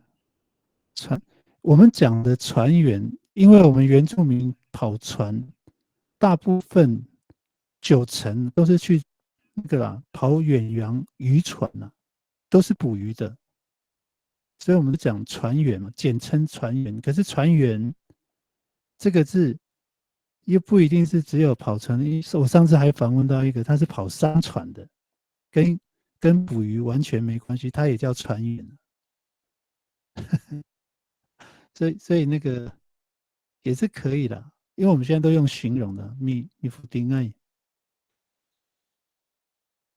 Speaker 1: 船，我们讲的船员，因为我们原住民跑船，大部分90%都是去那个啦，跑远洋渔船啦，都是捕鱼的，所以我们讲船员嘛，简称船员。可是船员这个字又不一定是只有跑船，我上次还访问到一个，他是跑商船的，跟捕鱼完全没关系，他也叫船员。所以那个也是可以的，因为我们现在都用形容的，米夫丁爱。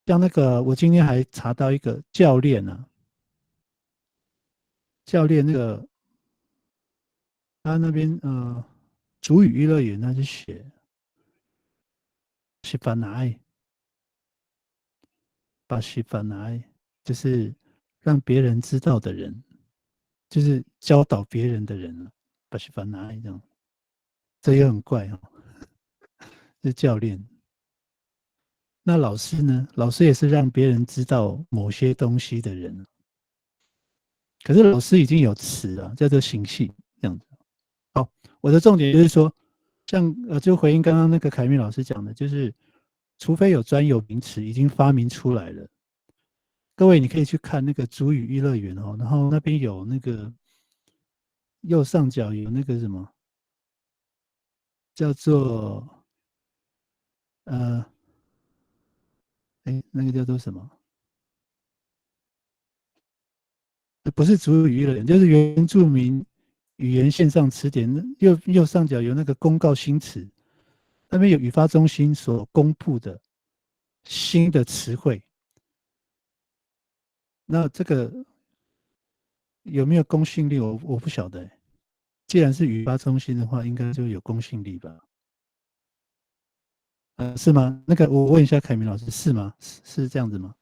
Speaker 1: 像那个，我今天还查到一个教练啊，教练那个他那边主语娱乐园他是写西班牙，把西班牙就是让别人知道的人，就是教导别人的人啊，把西班牙这样，这也很怪哦，是教练。那老师呢？老师也是让别人知道某些东西的人，可是老师已经有词了，叫做形系这样子。好，我的重点就是说，像就回应刚刚那个凯米老师讲的，就是除非有专有名词已经发明出来了，各位你可以去看那个主语娱乐园哦，然后那边有那个右上角有那个什么叫做那个叫做什么？不是主语娱乐园，就是原住民语言线上词典右上角有那个公告新词，那边有语发中心所公布的新的词汇。那这个有没有公信力？我不晓得欸。既然是语发中心的话，应该就有公信力吧？是吗？那个我问一下凯明老师，是吗？是这样子吗？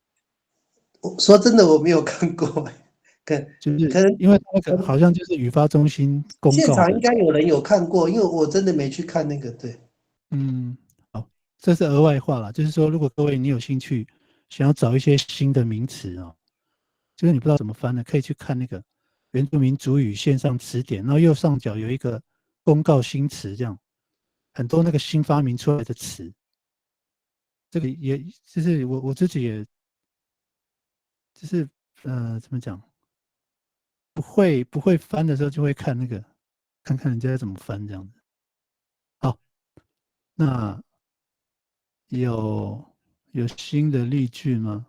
Speaker 3: 我说真的，我没有看过，
Speaker 1: 就是
Speaker 3: 可能
Speaker 1: 因为那个好像就是语发中心公告的。
Speaker 3: 现场应该有人有看过，因为我真的没去看那个。对，
Speaker 1: 好，这是额外话啦，就是说，如果各位你有兴趣，想要找一些新的名词哦，就是你不知道怎么翻的，可以去看那个原住民族语线上词典，然后右上角有一个公告新词，这样很多那个新发明出来的词，这个也就是我自己也就是怎么讲，不会翻的时候就会看那个，看看人家怎么翻这样子。好，那有新的例句吗？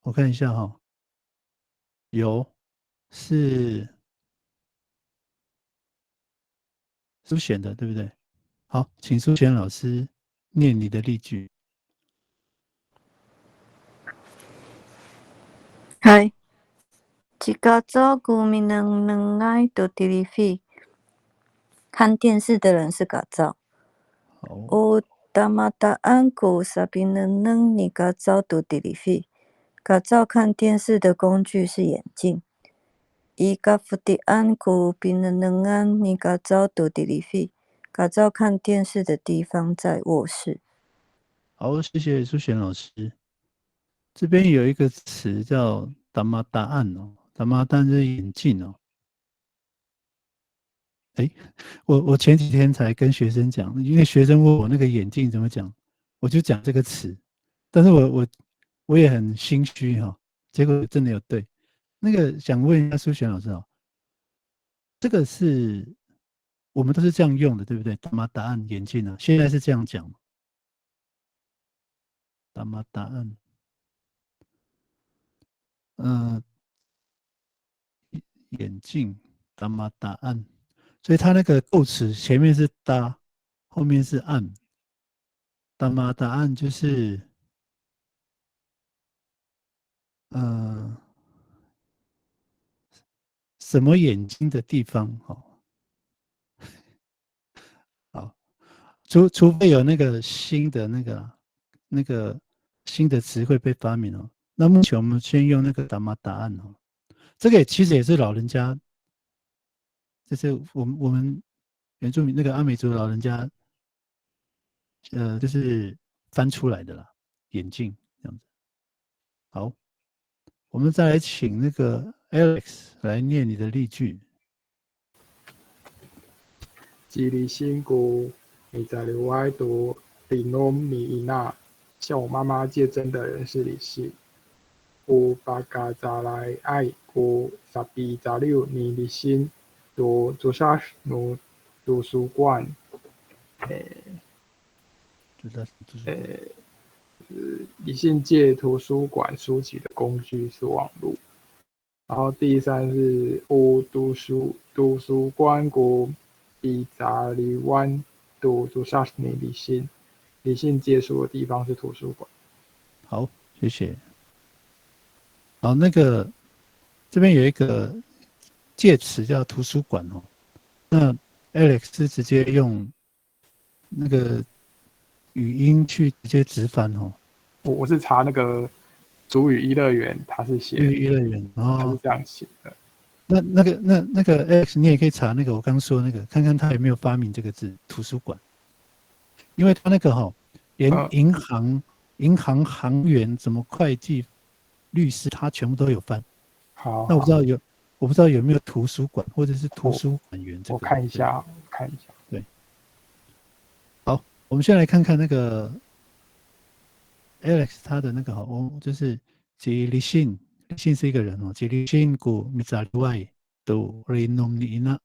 Speaker 1: 我看一下哈，有是苏贤的，对不对？好，请苏贤老师念你的例句。
Speaker 7: 嗨，一家做古民能爱到 TV， 看电视的人是嘎造。
Speaker 1: 好，
Speaker 7: 有 Tamataan-ku sabineneng你嘎照读TV，嘎照看电视的工具是眼镜。Ika-futian-ku binenengan你嘎照读TV，嘎照看电视的地方在卧室。
Speaker 1: 好，谢谢苏璇老师。这边有一个词叫“达玛达案”哦，“达玛达”就是眼镜哦。我前几天才跟学生讲，因为学生问我那个眼镜怎么讲，我就讲这个词，但是我也很心虚哈，结果真的有对。那个想问一下苏璇老师哦，这个是我们都是这样用的，对不对？达玛达案眼镜啊，现在是这样讲吗？达玛达案，眼镜达玛达案，所以它那个构词前面是达，后面是案。达玛达案就是什么眼睛的地方？好，除非有那个新的那个新的词汇被发明哦。那目前我们先用那个达玛达案哦，这个其实也是老人家，就是我们原住民那个阿美族老人家，就是翻出来的啦，眼镜这样子。好，我们再来请那个 Alex 来念你的例句。
Speaker 4: 吉利辛古，你在留外读里诺米伊娜，向我妈妈借针的人是李信。乌巴嘎扎来爱古萨比扎六尼李信，读朱砂努图书馆，李信借图书馆书籍的工具是网络。然后第三是乌图书馆古。比扎里湾读朱砂尼理性借书的地方是图书馆。
Speaker 1: 好，谢谢。好，那个这边有一个介词叫图书馆哦。那 Alex 是直接用那个语音去直接直翻哦。
Speaker 4: 我是查那个族语一乐园，他是写
Speaker 1: 一乐园哦，
Speaker 4: 他是这样写的。
Speaker 1: 那个 Alex， 你也可以查那个我刚说那个，看看他有没有发明这个字图书馆，因为他那个连银行行员、什么会计、律师，他全部都有翻。
Speaker 4: 好，
Speaker 1: 那我不知道有没有图书馆或者是图书馆员这个。
Speaker 4: 我看一下。
Speaker 1: 对，好，我们先来看看那个 Alex 他的那个就是吉利信。李信是一个人哦，吉利信古米扎里外都雷农尼娜，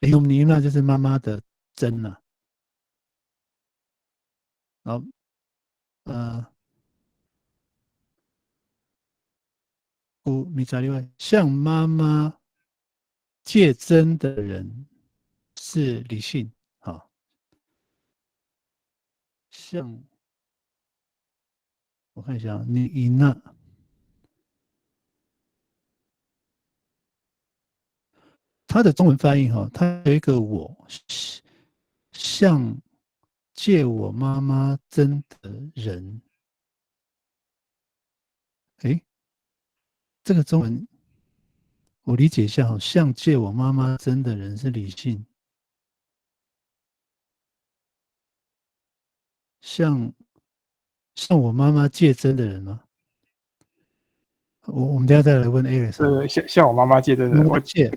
Speaker 1: 雷农尼娜就是妈妈的针呐。好，古米扎里外向妈妈借针的人是李信，好，像我看一下，尼伊娜。它的中文翻译它有一个我像借我妈妈针的人，这个中文我理解一下像借我妈妈针的人是李信，像我妈妈借针的人吗？我们等一下再来问 Alex。
Speaker 4: 像我妈妈借针的人，我
Speaker 1: 借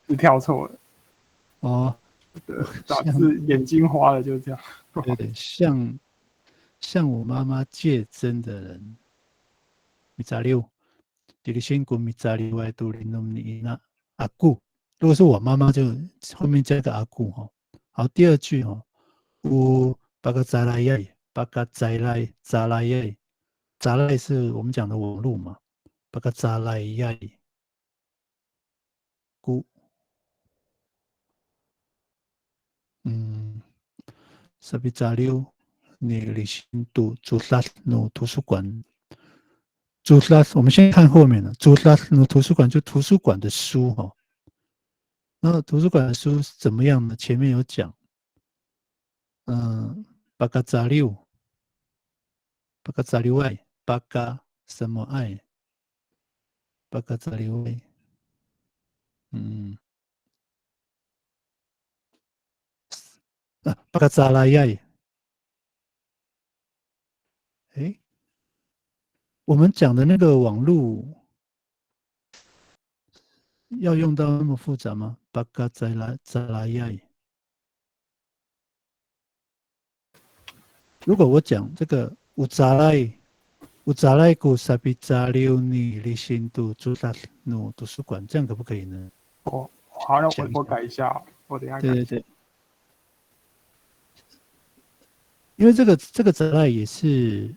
Speaker 4: 是跳错了。导致眼睛花了，就这样。
Speaker 1: 对，像我妈妈借针的人，米扎六，这个先古米扎六外都林农尼那阿姑，如果是我妈妈，就后面加个阿姑哈。好，第二句乌巴嘎扎来耶，巴嘎扎来扎来耶，扎来是我们讲的网路嘛，巴嘎扎来耶，姑。萨比扎六，那个李信读朱拉努图书馆，朱拉，我们先看后面的朱拉努图书馆，就图书馆的书然后图书馆的书是怎么样呢？前面有讲，巴嘎扎六，巴嘎扎六爱，巴嘎什么爱？巴嘎扎六爱，巴嘎扎拉爱。哎，我们讲的那个网络要用到那么复杂吗？巴嘎扎拉爱。如果我讲这个乌扎赖古萨比扎六尼利辛度朱达努图书馆，这样可不可以呢？
Speaker 4: 好，那我改一下，我等一下改。
Speaker 1: 对，因为这个扎赖也是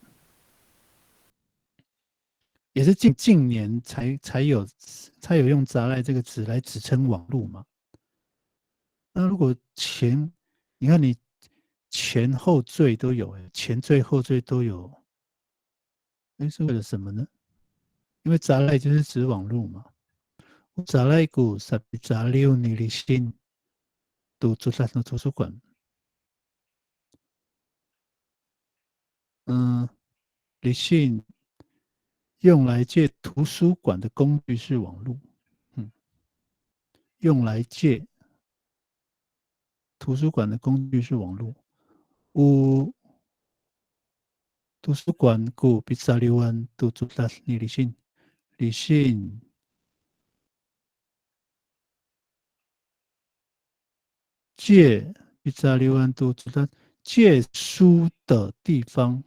Speaker 1: 近年才有用扎赖这个词来指称网络嘛。那如果你看你前后缀都有，前缀后缀都有，是为了什么呢？因为杂赖就是指网络嘛。杂赖古萨比扎六尼利辛读朱萨诺图书馆。理性用来借图书馆的工具是网络。用来借图书馆的工具是网络。图书馆古比萨六安读朱萨尼理性借比萨六安读朱萨借书的地方。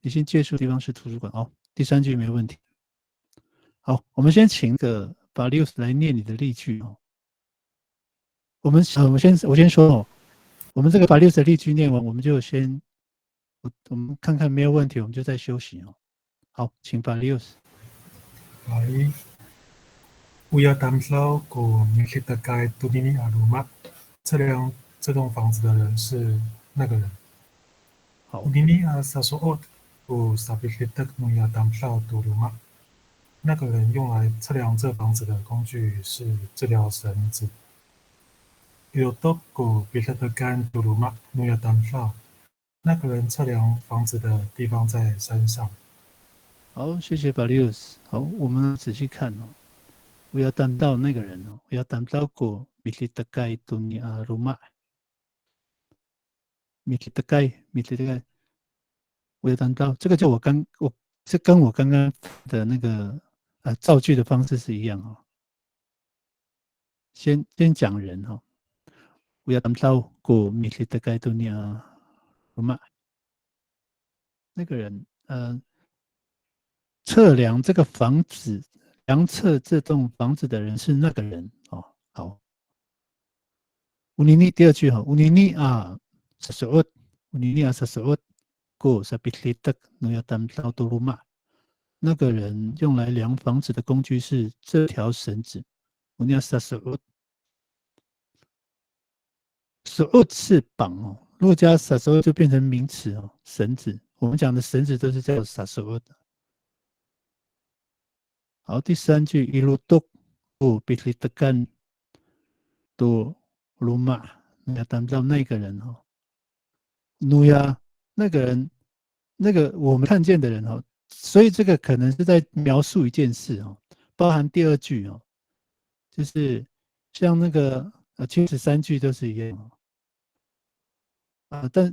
Speaker 1: 理性借书的地方是图书馆。第3句没问题。好，我们先请个巴利乌斯来念你的例句。我先说我们这个巴利乌斯的例句念完，我们就先我们看看没有问题，我们就再休息。好，请巴利乌斯。
Speaker 8: Baik, Uya Damsau go Mikitakai Tudini Aruma， 这栋房子的人是那个人。
Speaker 1: 好。
Speaker 8: Udini Asasoot go Sabikitak Nuya Damsau Duruma， 那个人用来测量这房子的工具是这条绳子。Yotok go Bikitakan Duruma Nuya Damsau， 那个人测量房子的地方在山上。
Speaker 1: 好，谢谢巴利乌斯。好，我们仔细看我要谈到那个人我要谈到过米利特盖杜尼阿鲁玛，米利特盖，我要谈到这个，就这跟我刚刚的那个造句的方式是一样先讲人我要谈到过米利特盖杜尼阿鲁玛，那个人测量这个房子。量测这栋房子的人是那个人好，乌尼尼第2句乌尼尼啊，sesuatu， 乌尼尼啊，sesuatu， go sabitlitak nuyatam tauduruma， 那个人用来量房子的工具是这条绳子。乌尼啊，sesuatu， sesuatu 是绑如果加 sesuatu 就变成名词绳子。我们讲的绳子都是叫 sesuatu。好，第3句 ilutuk bitlitakan do luma， 你要谈到那个人nuya 那个人，那个我们看见的人所以这个可能是在描述一件事包含第2句就是像那个其实3句都是一样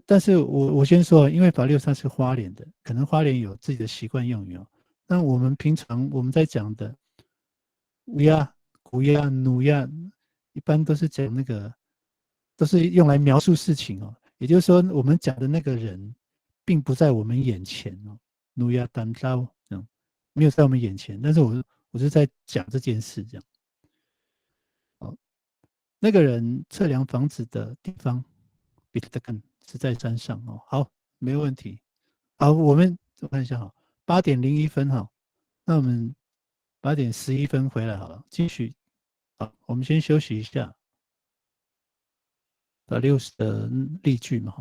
Speaker 1: 但是我先说，因为法六他是花莲的，可能花莲有自己的习惯用语那我们平常我们在讲的乌鸦、古鸦、努鸦，一般都是讲那个，都是用来描述事情也就是说，我们讲的那个人，并不在我们眼前努鸦单刀没有在我们眼前，但是我是在讲这件事这样。那个人测量房子的地方，比特根是在山上好，没问题。好，我看一下8点01分那我们8点11分回来好了，继续。好，我们先休息一下，把60的例句嘛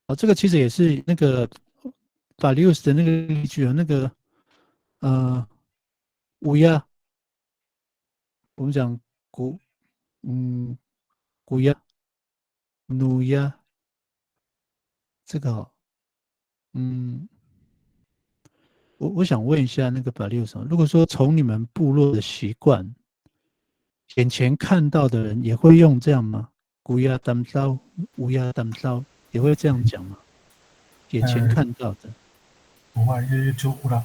Speaker 1: 好，这个其实也是那个把60的那个例句那个乌鸦，我们讲古呀、努呀，这个我想问一下那个把六什么？如果说从你们部落的习惯，眼前看到的人也会用这样吗？古呀当烧，乌鸦当烧，也会这样讲吗？眼前看到的，
Speaker 8: 不会，就乌拉，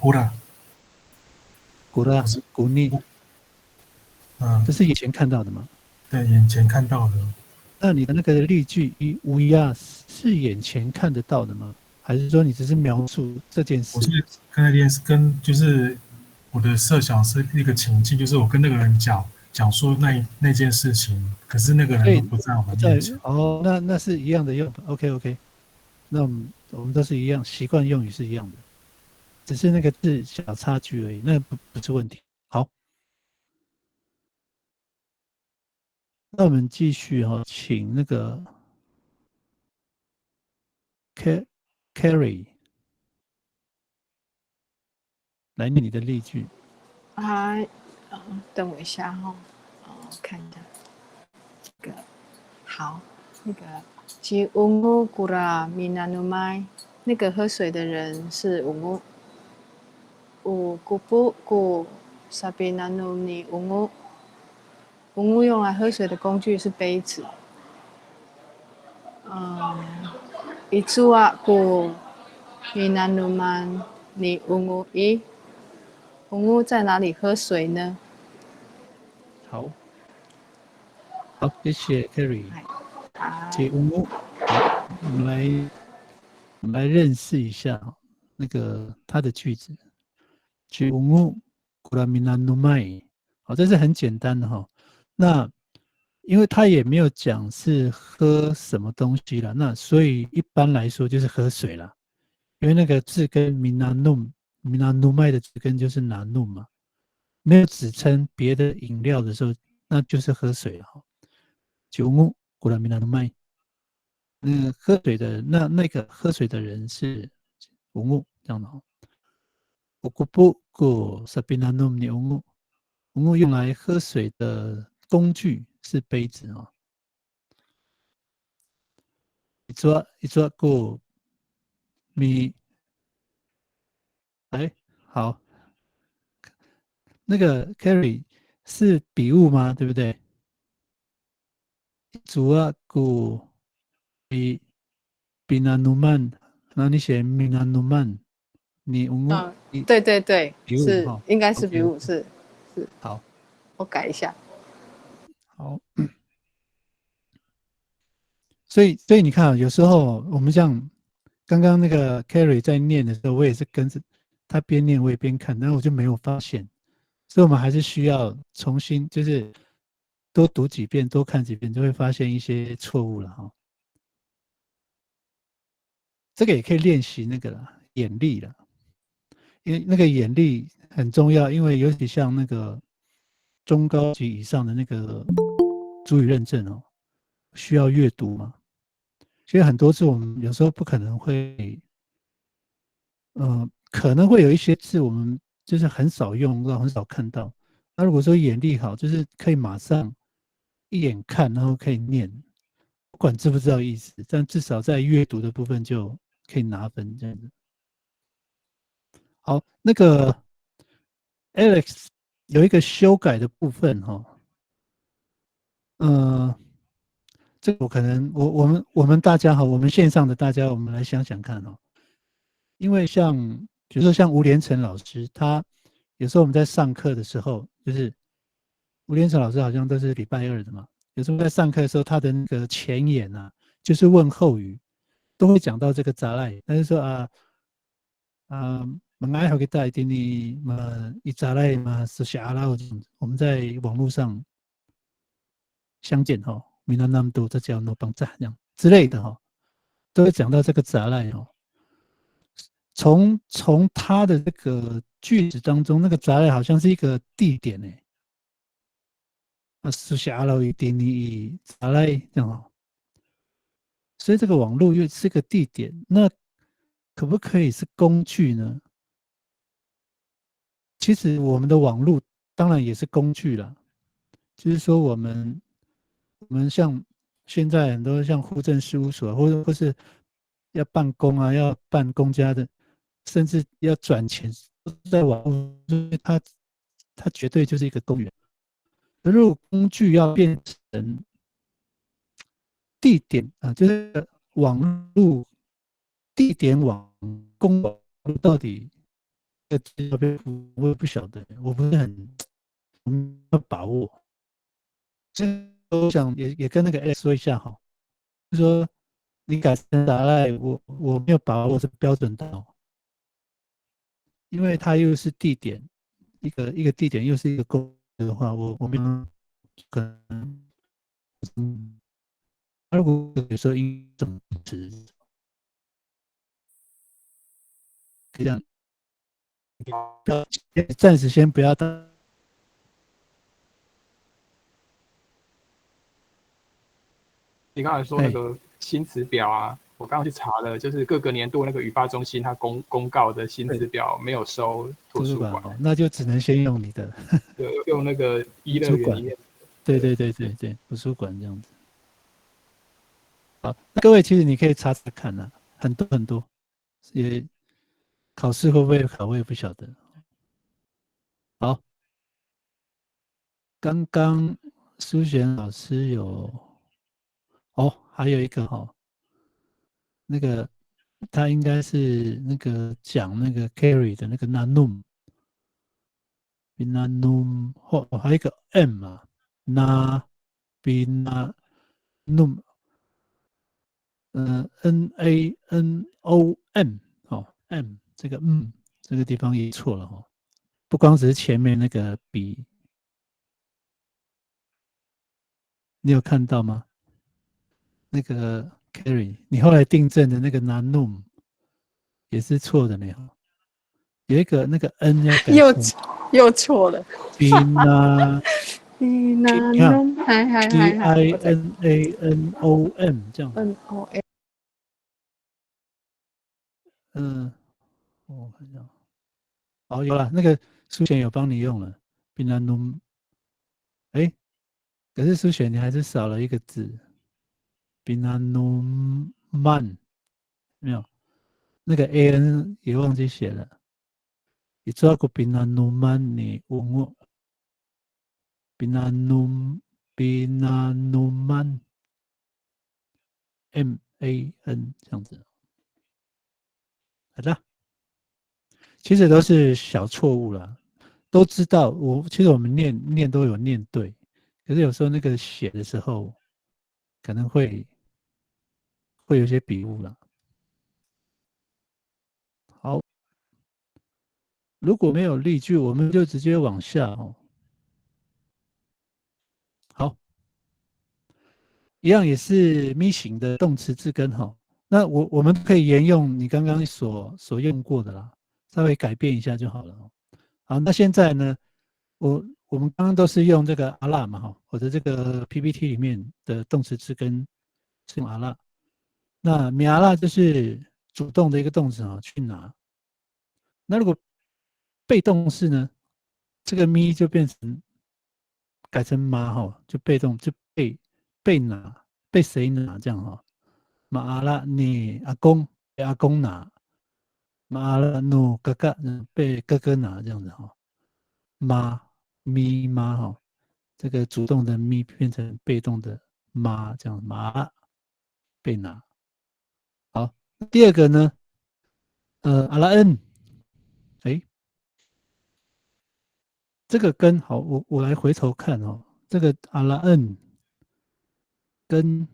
Speaker 1: 古拉
Speaker 8: 不是
Speaker 1: 古尼，这是眼前看到的吗？
Speaker 8: 对，眼前看到的。
Speaker 1: 那你的那个例句“一乌鸦”是眼前看得到的吗？还是说你只是描述这件事？
Speaker 8: 我是跟就是我的设想是一个情境，就是我跟那个人讲述那件事情，可是那个人都不在我们面前。
Speaker 1: 哦，那是一样的用法。OK， 那我们都是一样，习惯用语是一样的，只是那个字小差距而已，那不是问题。好，那我们继续请那个 Carry 来念你的例句。
Speaker 2: 等我一下看一下这个好，那个其乌乌古拉米纳努麦，那个喝水的人是乌乌古布古萨比纳努尼乌乌用来喝水的工具是杯子。伊祖啊古米纳努曼尼乌伊乌在哪里喝水呢？
Speaker 1: 好，谢谢 Carry。解乌，我们来认识一下那个它的句子。解乌古拉米纳努麦，好，这是很简单的哈。那因为他也没有讲是喝什么东西了，那所以一般来说就是喝水了。因为那个字根米纳努麦的字根就是拿努嘛，没有指称别的饮料的时候，那就是喝水了哈。九木古拉米纳努麦。喝水的那个喝水的人是乌木这样的哦。乌古布古萨比纳努尼乌木，乌木用来喝水的工具是杯子哦。一抓古米，好，那个 Carry 是笔误吗？对不对？主啊古比纳努曼，然后你写米纳努曼，你
Speaker 2: 对，
Speaker 1: 笔误
Speaker 2: 是
Speaker 1: 哈，
Speaker 2: 应该是笔误，是
Speaker 1: 好，
Speaker 2: 我改一下。
Speaker 1: 好，所以你看啊，有时候我们像刚刚那个 Carry 在念的时候，我也是跟着他边念我也边看，然后我就没有发现，所以我们还是需要重新就是多读几遍，多看几遍，就会发现一些错误了哈。这个也可以练习那个啦，眼力了，因为那个眼力很重要，因为尤其像那个中高级以上的那个族语认证哦，需要阅读嘛，所以很多字我们有时候不可能会，可能会有一些字我们就是很少用到，很少看到。那如果说眼力好，就是可以马上一眼看，然后可以念，不管知不知道意思，但至少在阅读的部分就可以拿分这样子。好，那个 Alex 有一个修改的部分哈，这个我可能我们大家哈，我们线上的大家，我们来想想看哦。因为像比如说像吴连成老师，他有时候我们在上课的时候，就是吴连成老师好像都是礼拜二的嘛，有时候在上课的时候，他的那个前言啊，就是问候语，都会讲到这个杂赖，他就说蛮爱好给带给你嘛，一杂赖嘛是下啦，我们在网络上相见哈，米南那么多，这叫诺邦赞这样之类的哈，都会讲到这个杂赖哦。从他的这个句子当中，那个杂赖好像是一个地点呢，是下了一点你杂赖这样哦，所以这个网络又是个地点，那可不可以是工具呢？其实我们的网络当然也是工具啦，就是说我们我们像现在很多像户政事务所，或是要办公啊，要办公家的，甚至要转钱，都在网络，所以它绝对就是一个公园。如果工具要变成地点啊，就是网络地点网公网到底要不要，我也不晓得，我不是很有把握。这我想也跟那个 Alex 说一下哈，就说你改成达赖，我没有把握是标准到，因为它又是地点，一个地点又是一个公的话，我没有可能，如果有时候应怎么持，这样不要暂时先不要当。
Speaker 4: 你刚才说那个新词表啊，我刚刚去查了，就是各个年度那个语发中心它公告的新词表没有收图书馆，
Speaker 1: 那就只能先用你的，
Speaker 4: 用那个一乐园里面。
Speaker 1: 对，图书馆这样子。好，那各位其实你可以查查看啊，很多，也考试会不会考我也不晓得。好，刚刚苏璇老师有，还有一个那个他应该是那个讲那个 carry 的那个 nanum， 还有一个 m 啊 na binanum，nanom， m 这个这个地方也错了不光只是前面那个笔，你有看到吗？那个 carry， 你后来订正的那个 nanum 也是错的呢。有一个那个 n 要改
Speaker 2: 又错了。
Speaker 1: binanum， binanum 这样。我看一下。有了，那个苏璇有帮你用了 binanum， 可是苏璇你还是少了一个字 binanuman， 没有，那个 an 也忘记写了。你知道过 binanuman 你问我 binanuman man 这样子。好的，其实都是小错误啦，都知道。其实我们念都有念对，可是有时候那个写的时候可能会有些笔误啦。好，如果没有例句，我们就直接往下好，一样也是咪型的动词字根那我们可以沿用你刚刚所用过的啦，稍微改变一下就好了好，那现在呢，我们刚刚都是用这个阿拉嘛或者这个 PPT 里面的动词字根是用阿拉。那米阿拉就是主动的一个动词去拿。那如果被动式呢，这个咪就变成改成妈就被动，就被拿，被谁拿这样马阿拉你阿公被阿公拿，马阿拉努哥哥被哥哥拿这样子妈咪妈这个主动的咪变成被动的妈这样马被拿。好，第二个呢，阿拉恩，这个跟我来回头看这个阿拉恩跟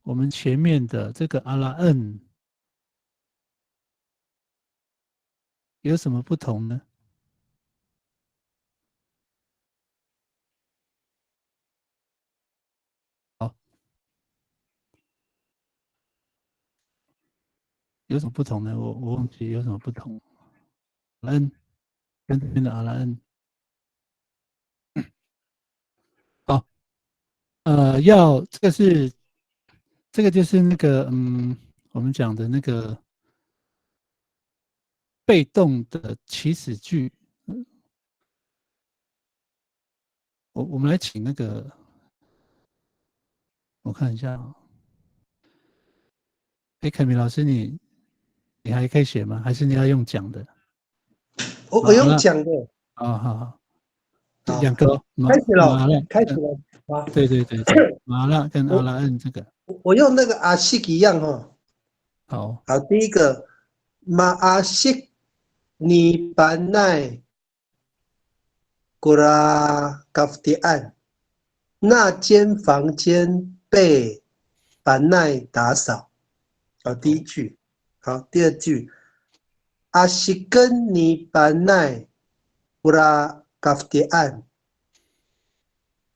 Speaker 1: 我们前面的这个阿拉恩有什么不同呢？好，有什么不同呢？我忘记有什么不同。阿拉恩跟这边的阿拉恩，好，这个就是那个我们讲的那个被动的祈使句。我们来请那个我看一下啊。凯米老师，你还可以写吗？还是你要用讲的？
Speaker 3: 我用讲的。
Speaker 1: 好好好，
Speaker 3: 好，
Speaker 1: 两个
Speaker 3: 开始了，
Speaker 1: 马拉，
Speaker 3: 开始了啊！
Speaker 1: 对，马拉跟阿拉恩这个。
Speaker 3: 我用那个阿西一样哈。
Speaker 1: 好，
Speaker 3: 好，第一个马阿西尼班奈古拉卡夫迪安，那间房间被班奈打扫。好，第一句。好，第二句阿西根尼班奈古拉卡夫迪安。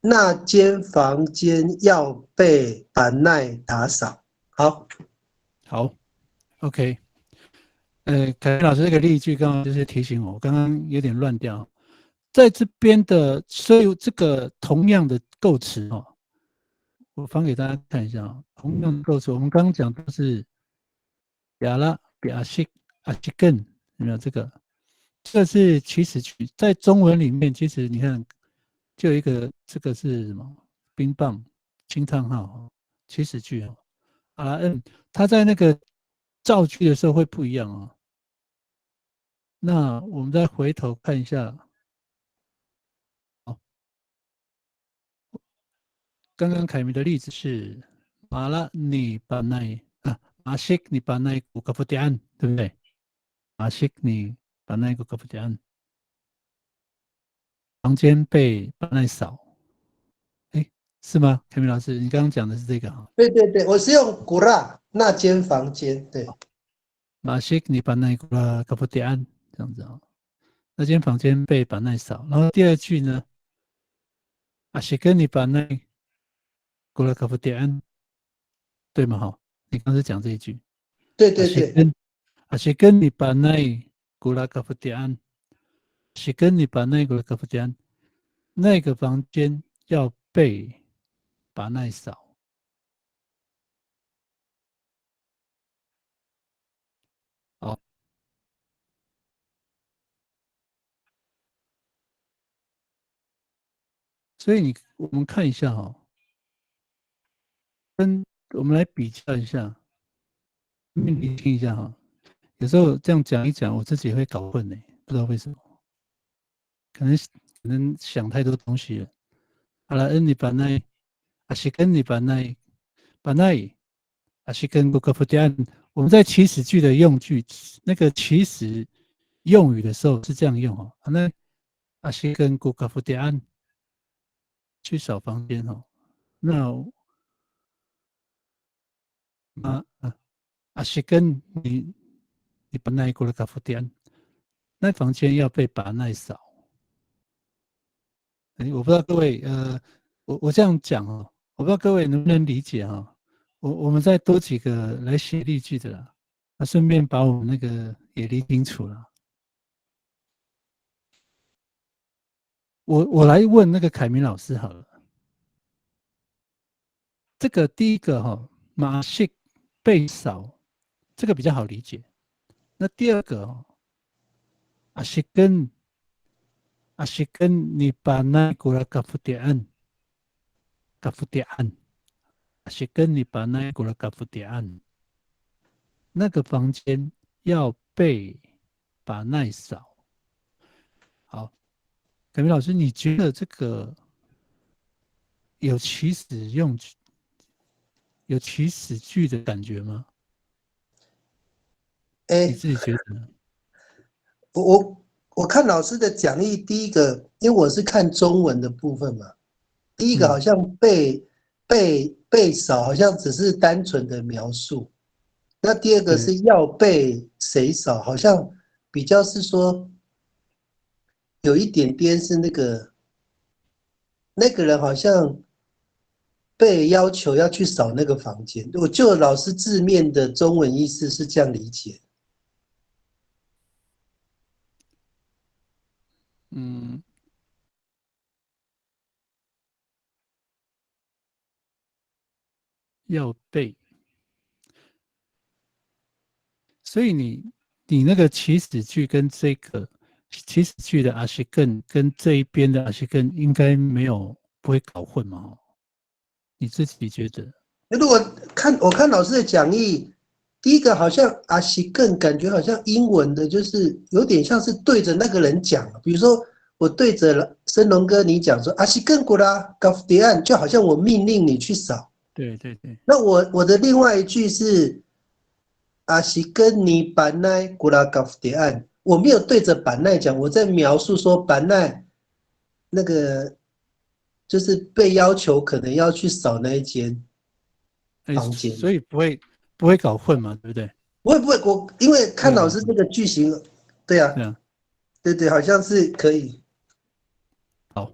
Speaker 3: 那间房间要被班奈打扫。好
Speaker 1: ，OK。凯文老师这个例句刚刚就是提醒我刚刚有点乱掉，在这边的，所以这个同样的构词哦，我翻给大家看一下啊，同样的构词，我们刚刚讲都是亚拉比阿西阿西根，有没有这个？这是祈使句，在中文里面，其实你看，就有一个这个是什么？冰棒惊叹号祈使句哦。它在那个造句的时候会不一样哦。那我们再回头看一下，刚刚凯米的例子是马拉尼巴奈啊，马西尼巴奈古卡夫迪安，对不对？马西尼巴奈古卡夫迪安，房间被巴奈扫，是吗？凯米老师，你刚刚讲的是这个哈？
Speaker 3: 对，我是用古拉那间房间，对。
Speaker 1: 马西尼巴奈古拉卡夫迪安这样子啊，那间房间被巴奈扫。然后第二句呢，马西根尼巴奈古拉卡夫迪安，对吗？哈，你刚才讲这一句。
Speaker 3: 对。
Speaker 1: 是跟你把那古拉卡夫迪安，是跟你把那个卡夫迪安那个房间要被把那扫。好，所以我们看一下哈，我们来比较一下，你听一下哈。有时候这样讲一讲，我自己会搞混呢，不知道为什么，可能想太多东西了。好了，你把那是跟你把那是跟古卡夫迪安，我们在祈使句的用句，那个祈使用语的时候是这样用哦。那是跟古卡夫迪安去扫房间哦。那是跟你把那古卡夫迪安，那房间要被把那扫。我不知道各位我这样讲哦，我不知道各位能不能理解哈。我们再多几个来写例句的啦，顺便把我们那个也理清楚了。我来问那个凯明老师好了。这个第一个哈，马西被扫，这个比较好理解。那第二个哦，阿西根你把那古拉卡夫迪安，阿西根你把那古拉卡夫迪安，那个房间要被把那扫。好，凯明老师，你觉得这个有祈使句的感觉吗？你自己觉得呢？
Speaker 3: 我看老师的讲义，第一个，因为我是看中文的部分嘛，第一个好像被扫，好像只是单纯的描述。那第二个是要被谁扫，好像比较是说有一点点是那个人好像被要求要去扫那个房间。我就老师字面的中文意思是这样理解。
Speaker 1: 要被，所以你那个祈使句跟这个祈使句的阿西根跟这一边的阿西根应该不会搞混嘛？你自己觉得？
Speaker 3: 如果我看老师的讲义，第一个好像阿西更感觉好像英文的，就是有点像是对着那个人讲。比如说我对着升龙哥你讲说阿西更古拉高夫迪安，就好像我命令你去扫。
Speaker 1: 对对对。
Speaker 3: 那我的另外一句是阿西跟你板奈古拉高夫迪安，我没有对着板奈讲，我在描述说板奈那个就是被要求可能要去扫那一间房间，
Speaker 1: 所以不会搞混嘛，对不对？
Speaker 3: 不会，我因为看老师这个句型，对啊，对，好像是可以。
Speaker 1: 好，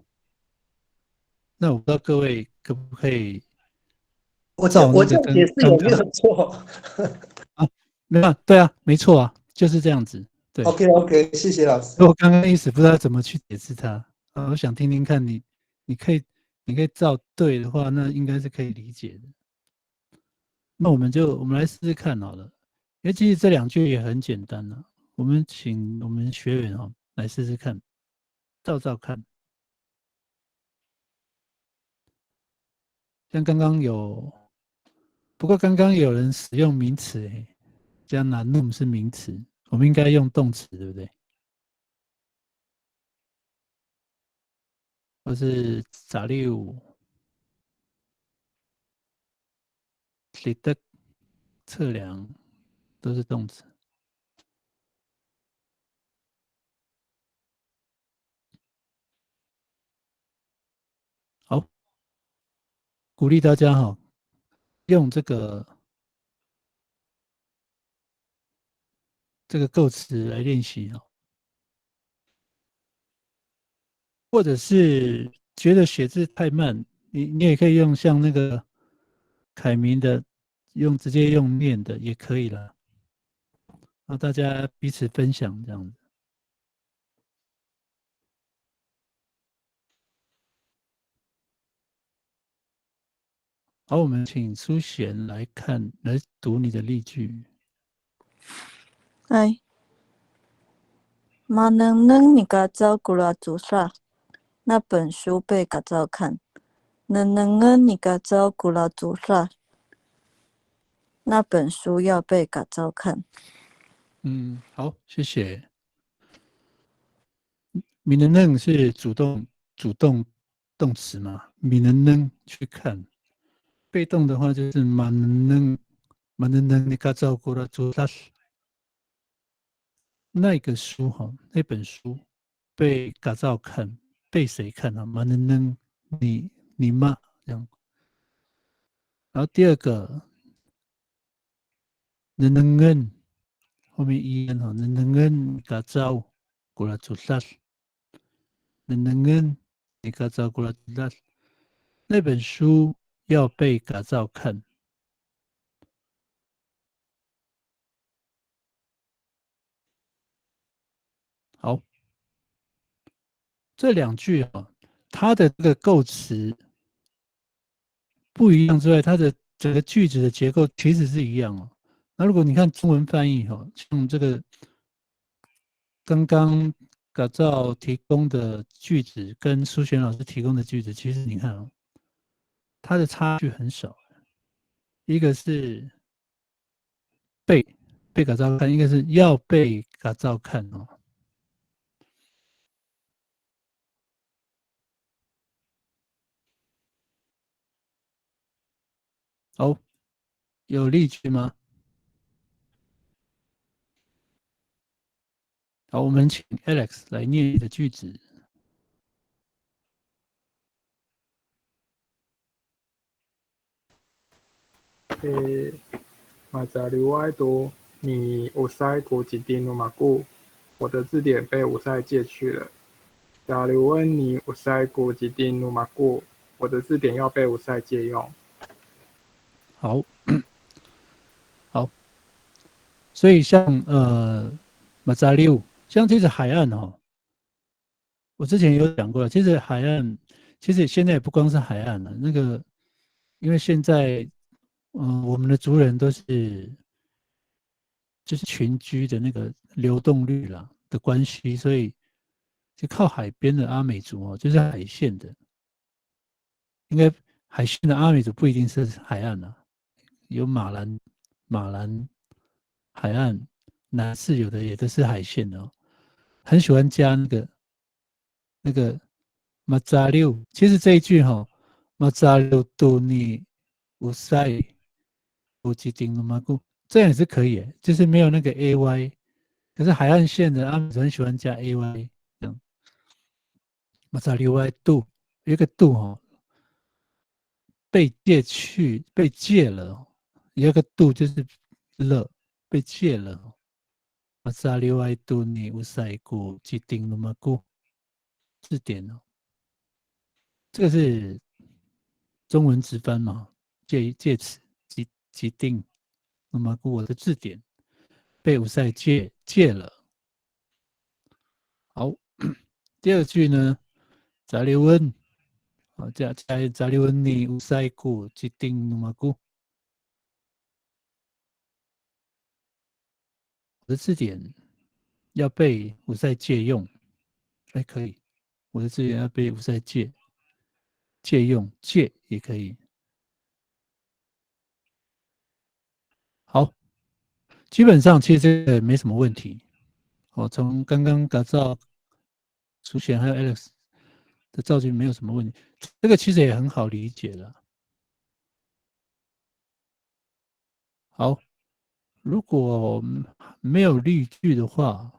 Speaker 1: 那我不知道各位可不可以
Speaker 3: 我
Speaker 1: 照那
Speaker 3: 这
Speaker 1: 个
Speaker 3: 样解释有没有错？
Speaker 1: 啊，没有，对啊，没错啊，就是这样子。对
Speaker 3: ，OK， 谢谢老师。
Speaker 1: 我刚刚意思不知道怎么去解释它，我想听听看你可以照对的话，那应该是可以理解的。那我们来试试看好了，因为其实这2句也很简单啊。我们请我们学员来试试看，照看。像刚刚不过刚刚有人使用名词这样难弄是名词，我们应该用动词，对不对？或是杂六、理的、测量都是动词。好，鼓励大家用这个构词来练习或者是觉得写字太慢，你也可以用像那个凯明的，直接用念的也可以了。然后大家彼此分享这样子。好，我们请苏贤来读你的例句。
Speaker 7: 哎，马能能你嘎照古拉祖萨，那本书被嘎照看。能你嘎照古拉祖萨，那本书要被嘎照看。
Speaker 1: 好，谢谢。米能能是主动动词嘛？米能能去看。被动的话就是马能能你嘎照古拉祖萨。那个书那本书被嘎照看，被谁看啊？马能能你妈这样。然后第二个能后面能嘎照古拉祖萨。能你嘎照古拉祖萨。那本书要被嘎照看。好，这2句它的这个构词不一样之外，它的整个句子的结构其实是一样那如果你看中文翻译像这个刚刚嘎照提供的句子跟苏璇老师提供的句子，其实你看它的差距很少。一个是被嘎照看，一个是要被嘎照看好，有例句吗？好，我们请 Alex 来念你的句子。
Speaker 4: 马扎里外多，你我塞国几丁罗马固，我的字典被我塞借去了。假如问你我塞国几丁罗马固，我的字典要被我塞借用。
Speaker 1: 好，好，所以像马扎六，像其实海岸我之前有讲过了，其实海岸其实现在也不光是海岸了，那个因为现在我们的族人都是就是群居的那个流动率啦的关系，所以就靠海边的阿美族就是海线的，应该海线的阿美族不一定是海岸啦，有马兰海岸，南势有的也都是海线的哦，很喜欢加那个马扎六。其实这一句哈，马扎六多尼乌塞乌吉丁鲁马古，这样也是可以耶，就是没有那个 ay。可是海岸线的他们很喜欢加 ay 这样。马扎六 y 度有一个度哈，被借了，有一个度就是了，被借了。马扎六 y 度尼乌塞古吉丁鲁马古字典哦，这个是中文直翻嘛？借此即定，那么我的字典被五塞借了。好，第二句呢，扎利温，好，扎利温你五塞古即定那么古，我的字典要被五塞借用，哎，可以，我的字典要被五塞借用，借也可以。好，基本上其实这个没什么问题。哦，从刚刚改造、楚显还有 Alex 的造句没有什么问题，这个其实也很好理解了。好，如果没有例句的话，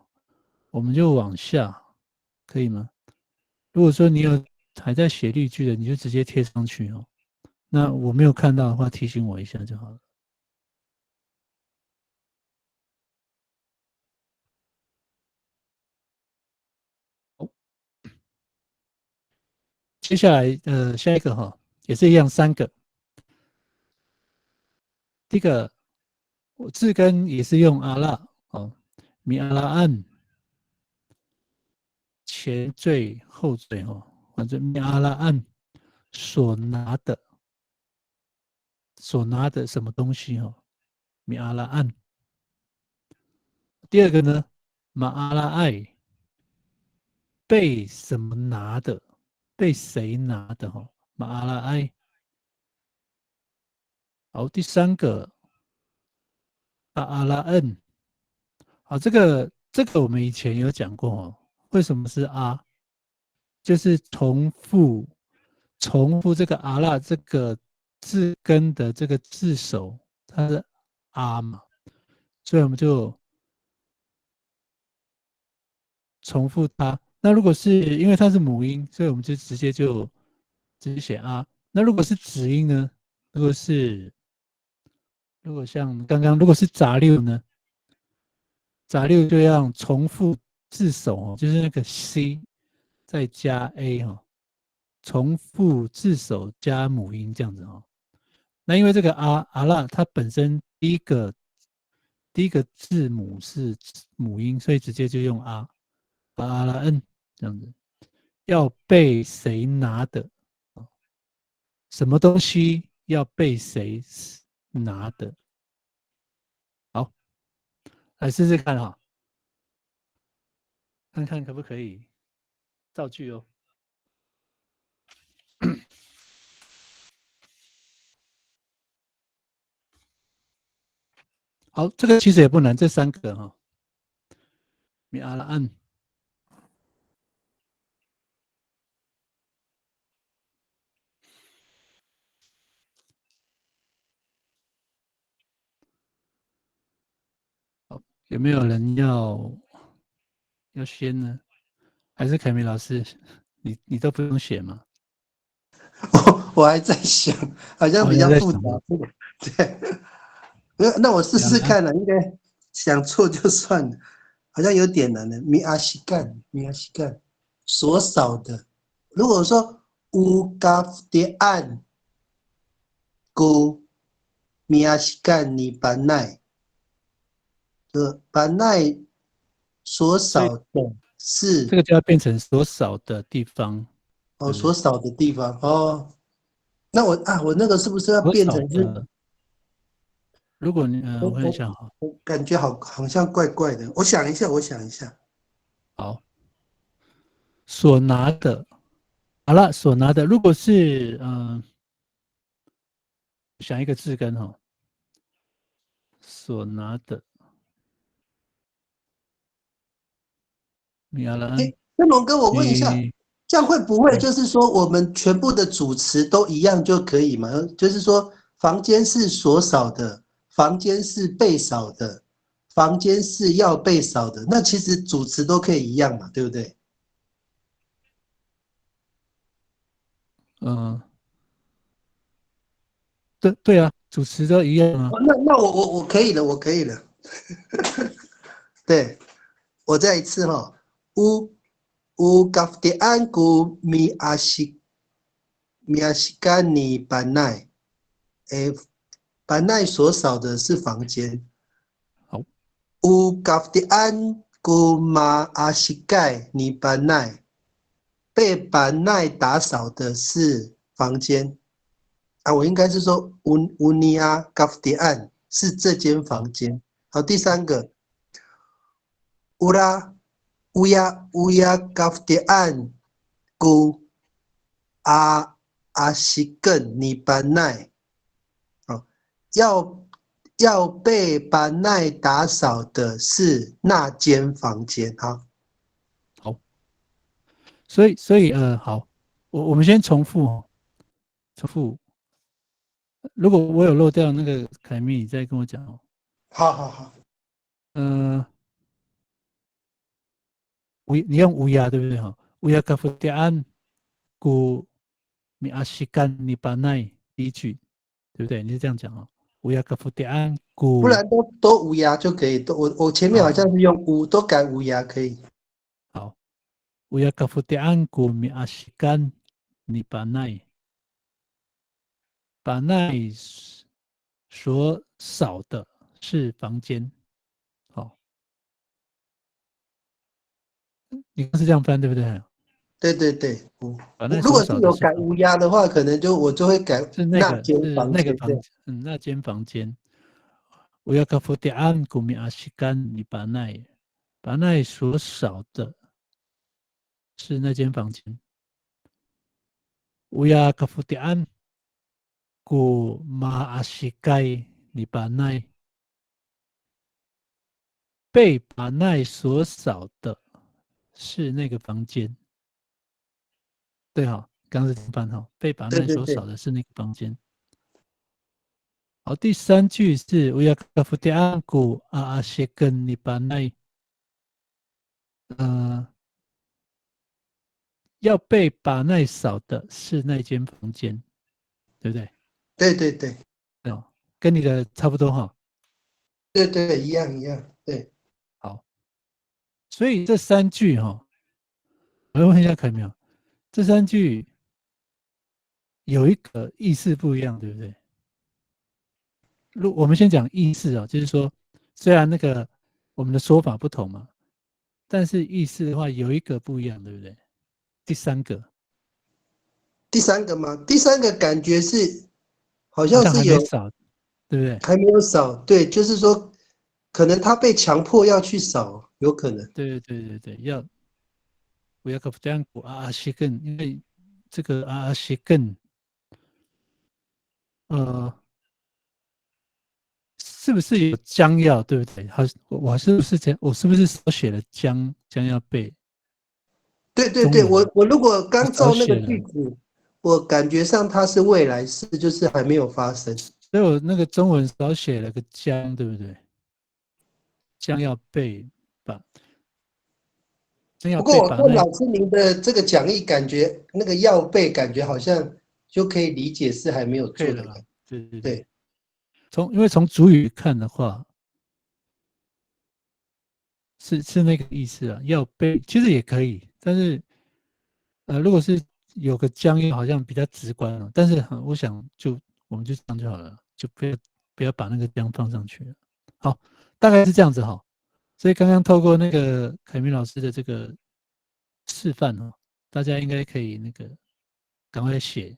Speaker 1: 我们就往下，可以吗？如果说你有还在写例句的，你就直接贴上去哦。那我没有看到的话，提醒我一下就好了。好，接下来下一个哈，也是一样3个。第一个我字根也是用阿拉哦，米阿拉安前缀后缀哦，反正米阿拉安所拿的什么东西哦，米阿拉安。第二个呢，马阿拉爱被什么拿的，被谁拿的哈，马阿拉爱。好，第三个阿阿拉恩，好，这个我们以前有讲过哦，为什么是阿？就是重复这个阿拉这个字根的这个字首，它是阿嘛，所以我们就重复它。那如果是因为它是母音，所以我们就直接写阿。那如果是子音呢？如果像刚刚如果是杂六呢？杂六就要重复字首哦，就是那个 C 再加 A 哈，重复字首加母音这样子哈。那因为这个阿拉它本身第一个字母是母音，所以直接就用阿拉恩这样子。要被谁拿的？什么东西要被谁拿的？好，来试试看哈，看看可不可以造句哦。好，这个其实也不难，这3个哈，米阿拉安。好，有没有人要先呢？还是凯米老师，你都不用写吗？
Speaker 3: 我还在想，好像比较复杂。对，那我试试看了，应该想错就算了，好像有点难的。米阿西干，所少的。如果说乌嘎的案，古米阿西干你班奈，班奈所少的是
Speaker 1: 这个就要变成所少的地方
Speaker 3: 哦，所少的地方哦。那我那个是不是要变成是？
Speaker 1: 如果你我看一下哈，
Speaker 3: 我感觉好像怪怪的。我想一下。
Speaker 1: 好，所拿的，好了，所拿的，如果是想一个字根哈，所拿的。米阿拉安，
Speaker 3: 天龙哥，我问一下，这样会不会就是说我们全部的主词都一样就可以吗？就是说房间是所扫的，房间是被扫的，房间是要被扫的，那其实主词都可以一样嘛，对不对？
Speaker 1: 对啊，主词都一样啊。
Speaker 3: 那我可以了，我可以了。对，我再一次哈，u kaftian ku miashikani banai， banai 所扫的是房间。
Speaker 1: 好
Speaker 3: u kaftian ku maashikani banai， 被banai 打扫的是房间。啊，我应该是说 unia kaftian 是这间房间。好，第三个 uya kaftian ku ashiken ni banai， 要被banai 打扫的是那间房间。
Speaker 1: 好，所以好，我们先重复。如果我有漏掉那个凯咪，你再跟我讲哦。
Speaker 3: 好。
Speaker 1: 你用乌鸦对不对哈？乌鸦卡夫蒂安古米阿西干尼巴奈第一句，对不对？你是这样讲哦。乌鸦卡夫蒂安古，
Speaker 3: 不然都无牙就可以。我前面好像是用无，都改无牙可以。
Speaker 1: 好，乌鸦卡夫蒂安古米阿西干尼巴奈，巴奈所扫的是房间。好，你刚是这样翻对不对？
Speaker 3: 对，如果是
Speaker 1: 巴奈所扫的
Speaker 3: 有改无牙的话，可能我就会改
Speaker 1: 是
Speaker 3: 那间房间。
Speaker 1: 那间房间。Uyakafutian kumi ashikan ni banai， banai 所扫的是那间房间。Uyakafutian kuma ashikai ni banai， 被banai 所扫的是那个房间。对哈，刚刚是这样翻哈，被banai 所扫的是那个房间。好，第三句是 Uyakafutian ku ashikan ni banai， 要被banai 扫的是那间房间，对不对？
Speaker 3: 对，
Speaker 1: 哦，跟你的差不多哈。
Speaker 3: 对，一样，对。
Speaker 1: 好，所以这三句哈，我要问一下凯苗，这三句有一个意思不一样，对不对？我们先讲意思啊，就是说，虽然那个我们的说法不同嘛，但是意思的话有一个不一样，对不对？第三个
Speaker 3: 吗？第三个感觉是好像是
Speaker 1: 还没扫，对不对？
Speaker 3: 还没有扫，对，就是说可能他被强迫要去扫，有可能。
Speaker 1: 对，要不要搞这样阿西根，因为这个阿西根，是不是有将要，对不对？我是不是这样？我是不是少写了将要背？
Speaker 3: 对，我如果刚照那个句子，我感觉上它是未来式，就是还没有发生。
Speaker 1: 所以我那个中文少写了个将，对不对？将要背吧。
Speaker 3: 不过我看老师您的这个讲义，感觉那个要背，感觉好像就可以理解是还没有做的。
Speaker 1: 对。因为从主语看的话，是那个意思啊，要背其实也可以，但是如果是有个将要，好像比较直观了。但是我想我们就这样就好了，就不要把那个将放上去了。好，大概是这样子哈。所以刚刚透过那个凯明老师的这个示范哦，大家应该可以那个赶快写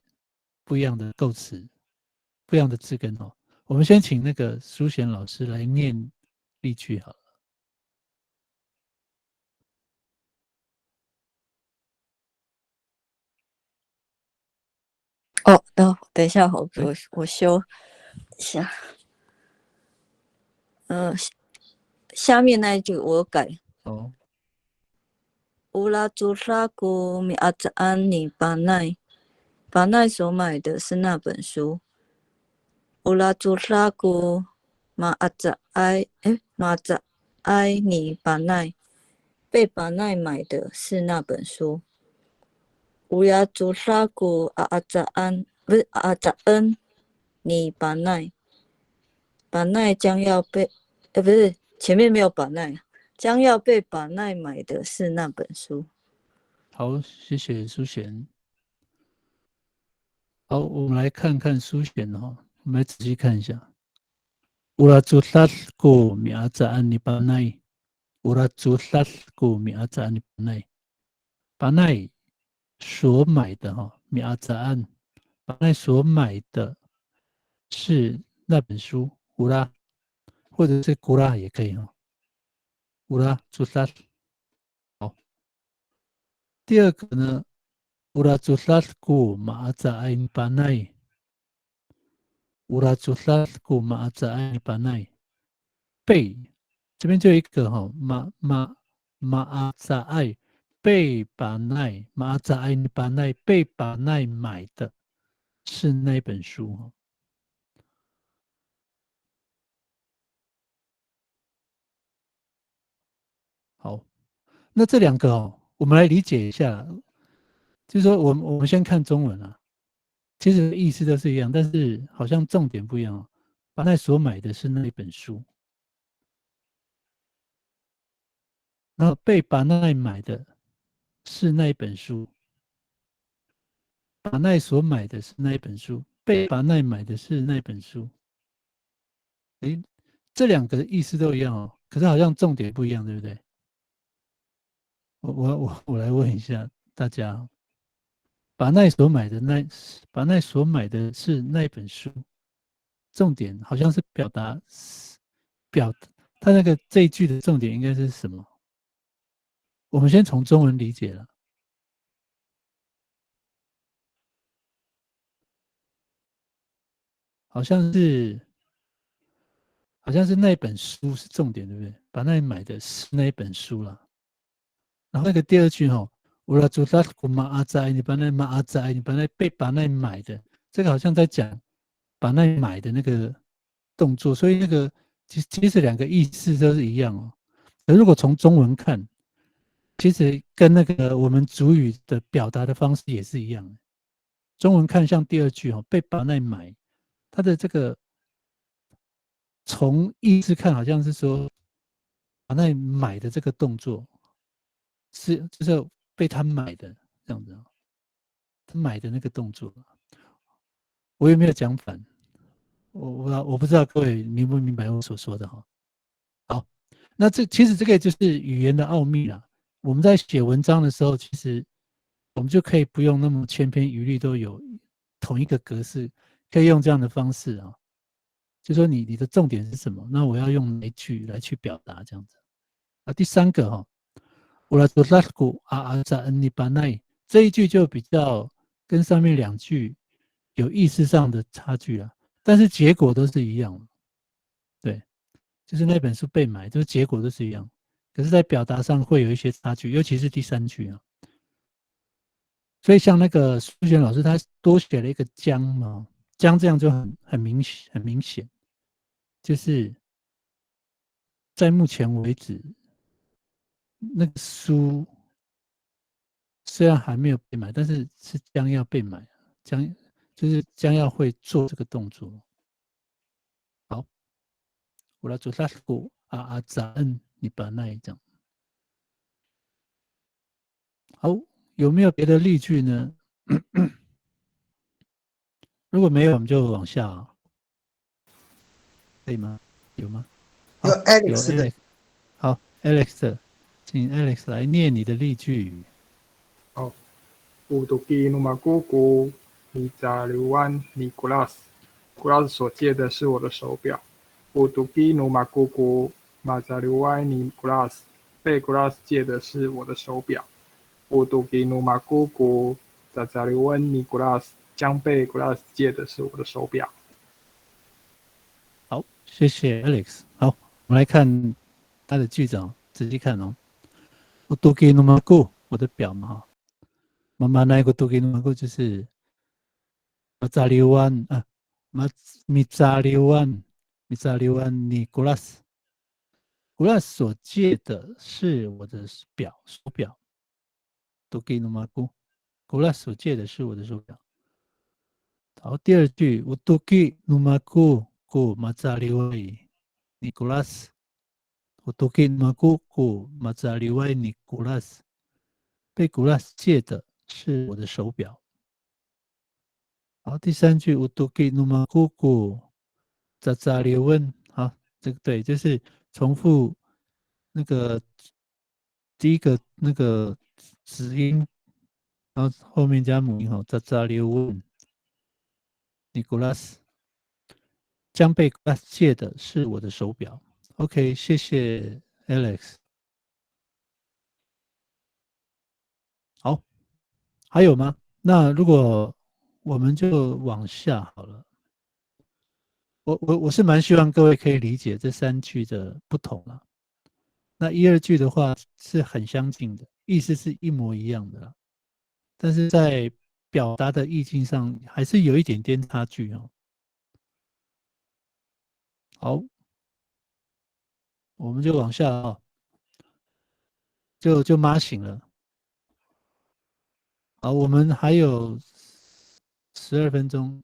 Speaker 1: 不一样的构词，不一样的字根哦。我们先请那个苏贤老师来念例句好了。
Speaker 7: 等一下，我修一下。下面那一句我改。
Speaker 1: 哦。
Speaker 7: 乌拉朱拉古米阿扎安尼巴奈所买的是那本书。乌拉朱拉古马阿扎埃尼巴奈被巴奈买的是那本书。乌拉朱拉古阿扎安不是阿扎恩尼巴奈将要被不是前面没有巴奈。将要被巴奈买的是那本书。
Speaker 1: 好，谢谢苏贤。好，我们来看看苏贤哈，我们来仔细看一下。乌拉朱拉古米阿扎安尼巴奈，乌拉朱拉古米阿扎安尼巴奈，巴奈所买的哈，米阿扎安，巴奈所买的是那本书，乌拉，或者是古拉也可以哈。乌拉朱拉。好，第二个呢，乌拉朱拉古马阿扎埃尼巴奈，乌拉朱拉古马阿扎埃尼巴奈，被这边就有一个哈，马阿扎埃被巴奈，马阿扎埃尼巴奈被巴奈买的是那本书哈。好，那这两个哦，我们来理解一下，就是说我们先看中文啊，其实意思都是一样，但是好像重点不一样哦。巴奈所买的是那一本书，然后被巴奈买的是那一本书，巴奈所买的是那一本书，被巴奈买的是那一本书。诶，这两个意思都一样哦，可是好像重点不一样，对不对？我来问一下大家，巴奈所买的是那本书，重点好像是他那个这一句的重点应该是什么？我们先从中文理解了，好像是那本书是重点，对不对？巴奈买的是那一本书啦。然后那个第二句哈，乌拉朱拉古马阿扎，你巴奈马阿扎，你巴奈被巴奈买的，这个好像在讲巴奈买的那个动作，所以那个其实两个意思都是一样哦。而如果从中文看，其实跟那个我们主语的表达的方式也是一样的。中文看像第二句哈，被巴奈买，它的这个从意思看好像是说巴奈买的这个动作。就是被他买的这样子，他买的那个动作，我有没有讲反？我不知道各位明不明白我所说的哈。好，那其实这个就是语言的奥秘啦。我们在写文章的时候，其实我们就可以不用那么千篇一律都有同一个格式，可以用这样的方式啊，就说你的重点是什么？那我要用哪一句来去表达这样子啊？第三个哈。乌拉图拉古阿阿扎恩尼巴奈这一句就比较跟上面两句有意思上的差距了，但是结果都是一样的。对，就是那本书被买，就是结果都是一样，可是在表达上会有一些差距，尤其是第三句啊。所以像那个苏璇老师他多写了一个将嘛，将这样就很明显，就是在目前为止。那个书虽然还没有被买，但是是将要被买，就是将要会做这个动作。好，我来做拉古阿扎恩，你把那一张。好，有没有别的例句呢？如果没有，我们就往下啊，可以吗？有吗？
Speaker 3: 有 Alex 的。
Speaker 1: 好 ，Alex， 请 Alex 来念你的例句。
Speaker 4: 好，Uduki Numagugu Nizaluan Nicolas 所借的是我的手表。Uduki Numagugu Mazaluan Nicolas 被 Glass 借的是我的手表。Uduki Numagugu Zazaluan Nicolas 将被 Glass 借的是我的手表。
Speaker 1: 好，谢谢 Alex。好，我们来看它的句子哦，仔细看哦。Utuki no maku， 我的表嘛哈。妈妈那个 utuki no maku 就是Mazaliwan 啊，Mizaliwan Nicolas 所借的是我的手表。Utuki no maku Nicolas 所借的是我的手表。好，第二句 Utuki no maku ku Mazaliwai Nicolas。Utuki no maku ku Mazaliwai Nicolas。被古拉斯借的是我的手表。好，第三句 Utuki no maku Zazaliwan， 好，这个对，就是重复那个第一个那个子音，然后后面加母音，Zazaliwan Nicolas， 将被古拉斯借的是我的手表。OK， 谢谢 Alex。好，还有吗？那如果我们就往下好了。我是蛮希望各位可以理解这3句的不同啦。那1、2句的话是很相近的，意思是一模一样的啦，但是在表达的意境上还是有一点点差距哦。好，我们就往下哦，就妈醒了。好，我们还有12分钟，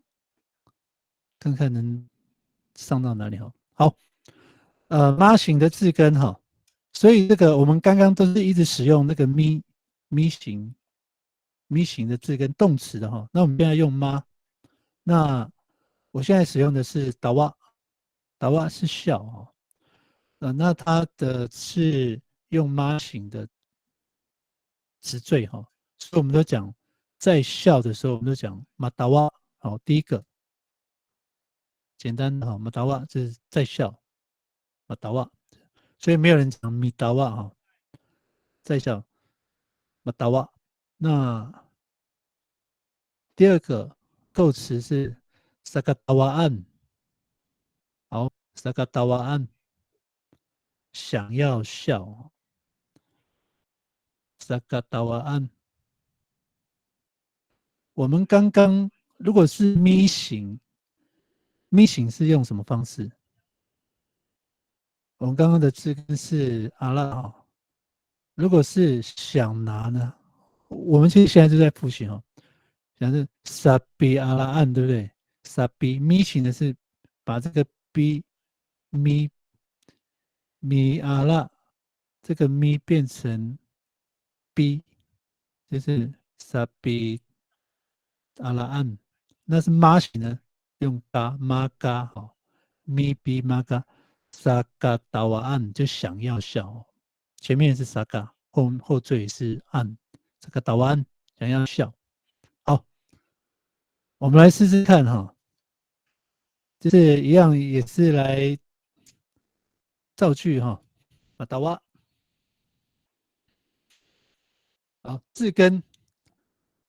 Speaker 1: 看看能上到哪里好。好，妈醒的字根哈。所以这个我们刚刚都是一直使用那个咪型的字跟动词的哈，那我们现在用妈，那我现在使用的是达瓦是笑哈，那它的是用妈型的词缀哈，所以我们都讲在笑的时候，我们都讲马达瓦，好，第一个简单的哈，马达瓦就是在笑，马达瓦，所以没有人讲米达瓦哈。在笑马达瓦，那第二个构词是萨嘎达瓦安，好，萨嘎达瓦安，想要笑，萨嘎达瓦安。我们刚刚如果是咪型是用什么方式？我们刚刚的字根是阿拉哈。如果是想拿呢？我们其实现在就在复习哦，像是萨比阿拉案，对不对？萨比咪型的是把这个 b 咪阿拉这个咪变成 b， 就是萨比阿拉案。那是妈型呢，用嘎妈嘎哈，咪 b 妈嘎萨嘎达瓦案就想要笑，前面是萨嘎，后缀是案，这个达瓦案想要笑。好，我们来试试看哈，就是一样也是来造句哈，马达瓦。好，字根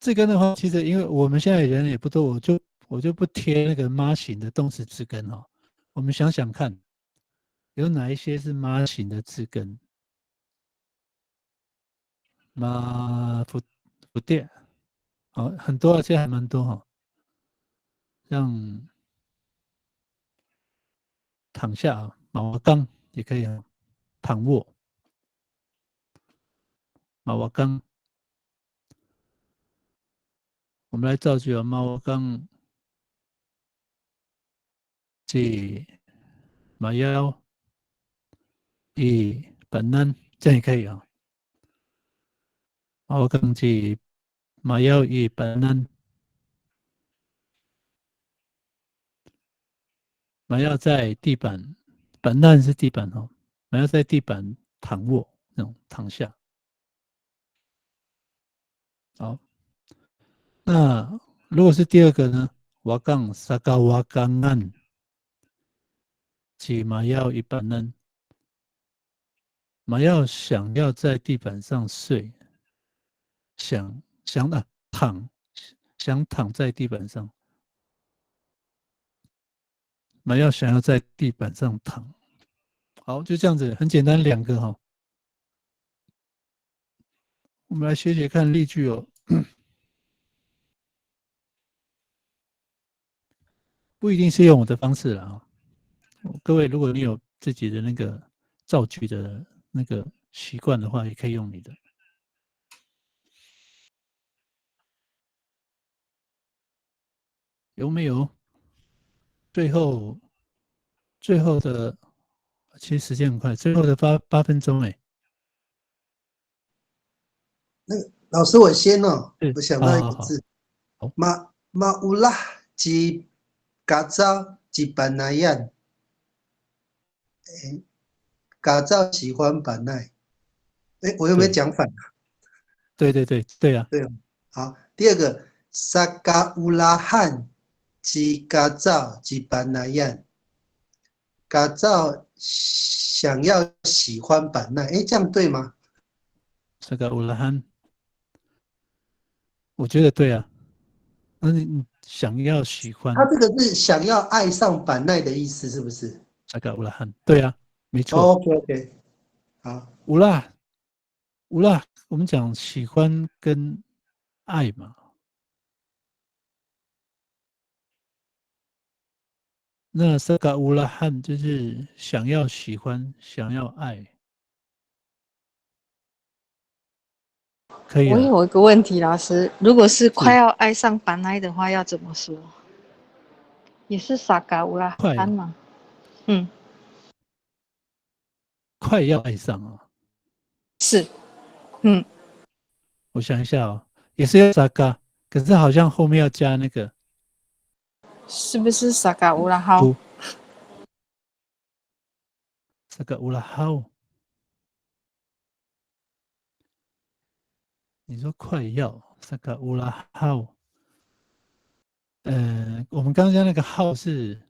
Speaker 1: 的话，其实因为我们现在人也不多，我就不贴那个妈型的动词字根哈。我们想想看，有哪一些是妈型的字根？妈福店，好，很多，而且还蛮多哈。像躺下啊，马瓦刚也可以啊，躺卧，马瓦刚。我们来造句啊，马瓦刚即马腰以本能，这样也可以啊。马瓦刚即马腰以本能。马要在地板，板凳是地板哦，马要在地板躺卧，那种躺下。好，那如果是第二个呢？瓦杠沙嘎瓦杠案，即马要一板凳，马要想要在地板上睡，想躺在地板上，马要想要在地板上躺。好，就这样子，很简单2个哈。我们来写写看例句哦。不一定是用我的方式啦啊。各位，如果你有自己的那个造句的那个习惯的话，也可以用你的。有没有？最后的，其实时间很快，最后的8分钟哎。
Speaker 3: 那个老师，我先哦，我想到一
Speaker 1: 好好好，
Speaker 3: 个字，
Speaker 1: 好，
Speaker 3: 马乌拉吉嘎造吉班那样，嘎造喜欢班奈，我有没有
Speaker 1: 对
Speaker 3: 讲反？
Speaker 1: 对对对对啊，
Speaker 3: 对哦，好，第二个萨嘎乌拉汉吉嘎造吉班那样，嘎造想要喜欢班奈，这样对吗？
Speaker 1: 这个乌拉罕，我觉得对啊。那你想要喜欢
Speaker 3: 他这个是想要爱上板奈的意思，是不是
Speaker 1: 这个乌拉罕，对啊，没错。
Speaker 3: ？OK OK，好，
Speaker 1: 乌拉乌拉，我们讲喜欢跟爱嘛。那这个乌拉罕就是想要喜欢，想要爱，可以啊。
Speaker 2: 我有一个问题，老师，如果是快
Speaker 1: 是
Speaker 2: 要爱上班奈的话，要怎么说？也是萨嘎乌拉
Speaker 1: 快
Speaker 2: 罕吗？嗯，
Speaker 1: 快要爱上啊。
Speaker 2: 是，嗯，
Speaker 1: 我想一下哦，也是要萨嘎，可是好像后面要加那个
Speaker 2: 是不是萨嘎乌拉好？
Speaker 1: 不，这个乌拉好。你说快要这个乌拉好，我们刚刚那个好是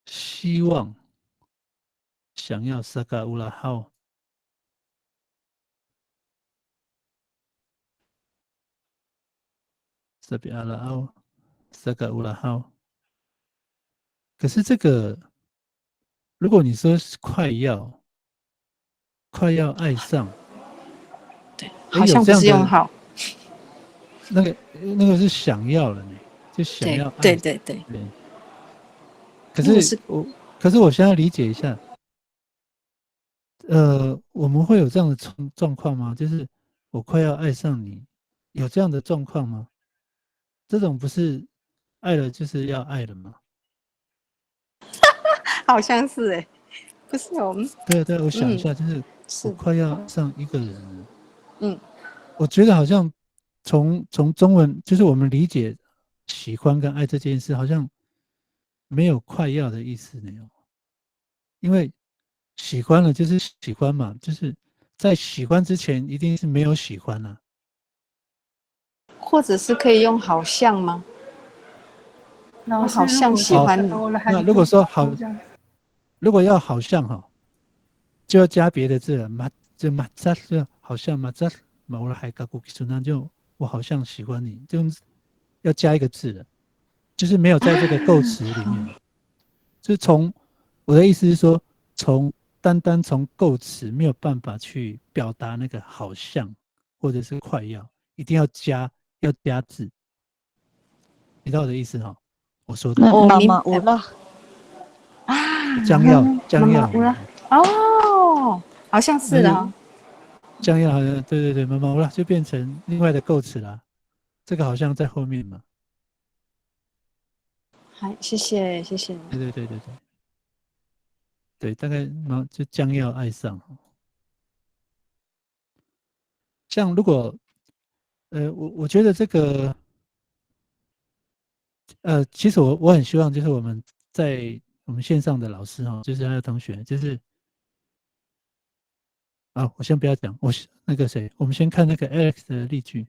Speaker 1: 希望想要萨嘎乌拉好，这边阿拉奥萨嘎乌拉好。可是这个，如果你说是快要爱上，
Speaker 2: 对，好像不是用好。
Speaker 1: 那个是想要了呢，就想要爱。
Speaker 2: 对。
Speaker 1: 对。可是我现在理解一下，我们会有这样的状况吗？就是我快要爱上你，有这样的状况吗？这种不是爱了就是要爱了吗？
Speaker 2: 好像是不是我们？
Speaker 1: 对，我想一下，就是我快要爱上一个人了。我觉得好像从中文，就是我们理解喜欢跟爱这件事，好像没有快要的意思呢。因为喜欢了就是喜欢嘛，就是在喜欢之前一定是没有喜欢啊。
Speaker 2: 或者是可以用好像吗？我好像喜欢你。
Speaker 1: 那如果说好，如果要好像哈，就要加别的字了，就好像嘛，我还搞过那就我好像喜欢你，就要加一个字了，就是没有在这个构词里面。就是我的意思是说，单单从构词没有办法去表达那个好像或者是快要，一定要加字。你知道我的意思哈？我说的。
Speaker 7: 妈妈乌拉
Speaker 2: 啊，
Speaker 1: 将要
Speaker 2: 乌拉哦，好像是的。
Speaker 1: 将要好像对，妈妈乌拉就变成另外的构词啦。这个好像在后面嘛。
Speaker 2: 好，谢谢。
Speaker 1: 对，大概就将要爱上。像如果我觉得这个其实我很希望就是我们线上的老师就是还有同学就是我先不要讲，那个谁，我们先看那个 Alex 的例句。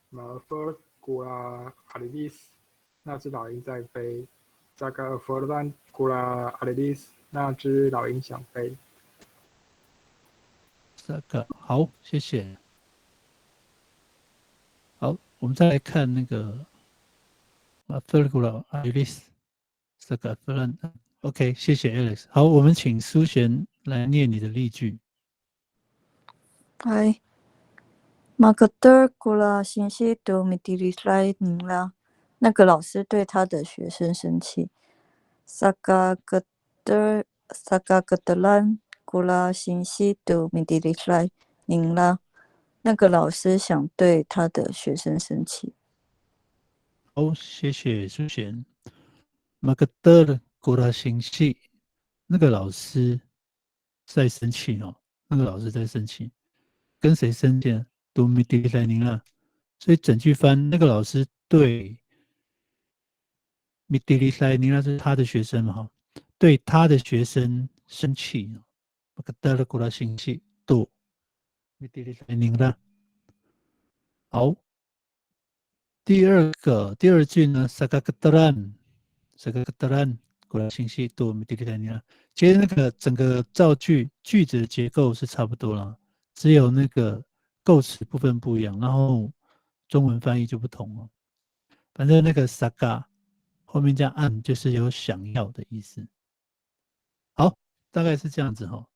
Speaker 4: 马弗古拉阿里利斯，那只老鹰在飞。扎嘎尔弗兰古拉阿里利斯，那只老鹰想飞。
Speaker 1: 这个好，谢谢。好，我们再来看那个马弗古拉阿里利斯。这个不然 OK， 谢谢 Alex。好，我们请苏璇来念你的例句。
Speaker 7: 嗨，Marketer gula sinsi do midilai nila， 那个老师对他的学生生气。Sagagalan gula sinsi do midilai nila， 那个老师想对他的学生生气。
Speaker 1: 好，谢谢苏璇。Marketer gula sinsi， 那个老师在生气哦，那个老师在生气，跟谁生气呢？do midilai nila， 所以整句翻那个老师对 midilai nila 是他的学生嘛哈，对他的学生生气。Marketer gula sinsi do midilai nila。好，第二句呢 ，sagagdaran 过来信息多米迪利尼亚。其实那个整个造句句子的结构是差不多了，只有那个构词部分不一样，然后中文翻译就不同了。反正那个 saga 后面加 an 就是有想要的意思。好，大概是这样子哈。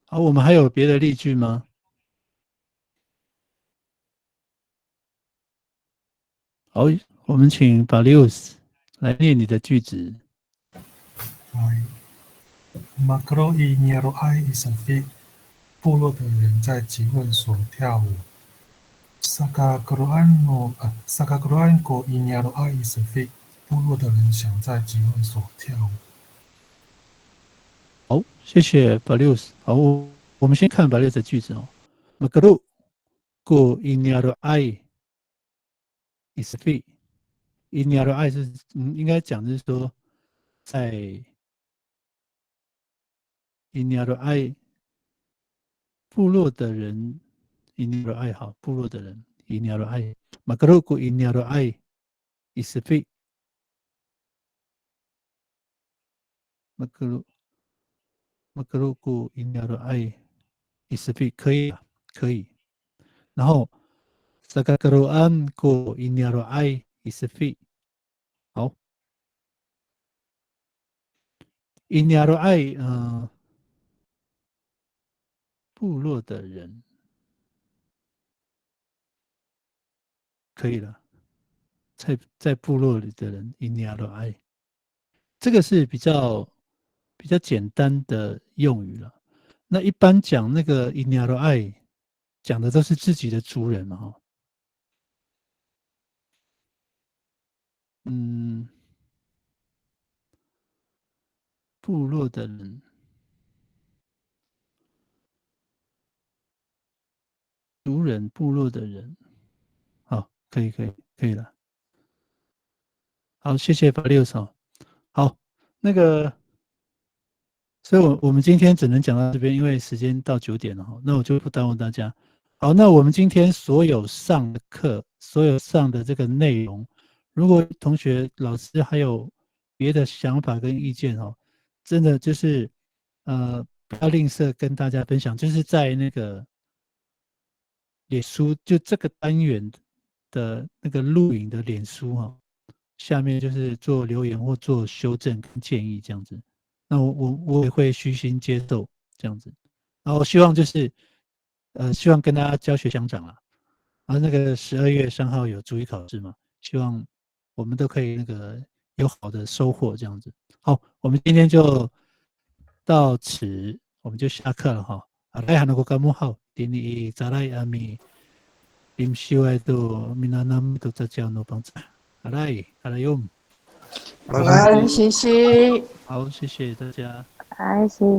Speaker 1: 好，我们还有别的例句吗？好，我们请 Valius 来念你的句子。
Speaker 8: Makro i Nyeroai Isafi， 部落的人在集会所跳舞。Sagagroan ko i Nyeroai Isafi， 部落的人想在集会所跳舞。
Speaker 1: 好，谢谢 Valius。好，我们先看 Valius 的句子哦。Makro ko i Nyeroai Isafi， i Nyeroai 是应该讲的是说在 i Nyeroai 部落的人 i Nyeroai 好，部落的人 i Nyeroai Makro ko i Nyeroai Isafi Makro ko i Nyeroai Isafi 可以啊，可以。然后 Sagagroan ko i Nyeroai Isafi， 好。i Nyeroai 部落的人可以了，在部落里的人 i Nyeroai， 这个是比较简单的用语了。那一般讲那个 i Nyeroai 讲的都是自己的族人嘛哈。部落的人，族人，部落的人，好，可以了。好，谢谢Valius。好，那个，所以我们今天只能讲到这边，因为时间到9点了哈，那我就不耽误大家。好，那我们今天所有上的课，所有上的这个内容，如果同学、老师还有别的想法跟意见哦，真的就是不要吝啬跟大家分享，就是在那个脸书，就这个单元的那个录影的脸书哈，下面就是做留言或做修正跟建议这样子。那我也会虚心接受这样子。然后希望就是希望跟大家教学相长啦。然后那个12月3号有主语考试嘛，希望我们都可以那个有好的收获这样子。好，我们今天就到此，我们就下课了哈。来韩国干木好，第你再来阿米，임시와도 미나남都在教诺帮助。来用。
Speaker 6: 拜拜，谢谢。
Speaker 1: 好，谢谢大家。
Speaker 6: 拜，谢谢。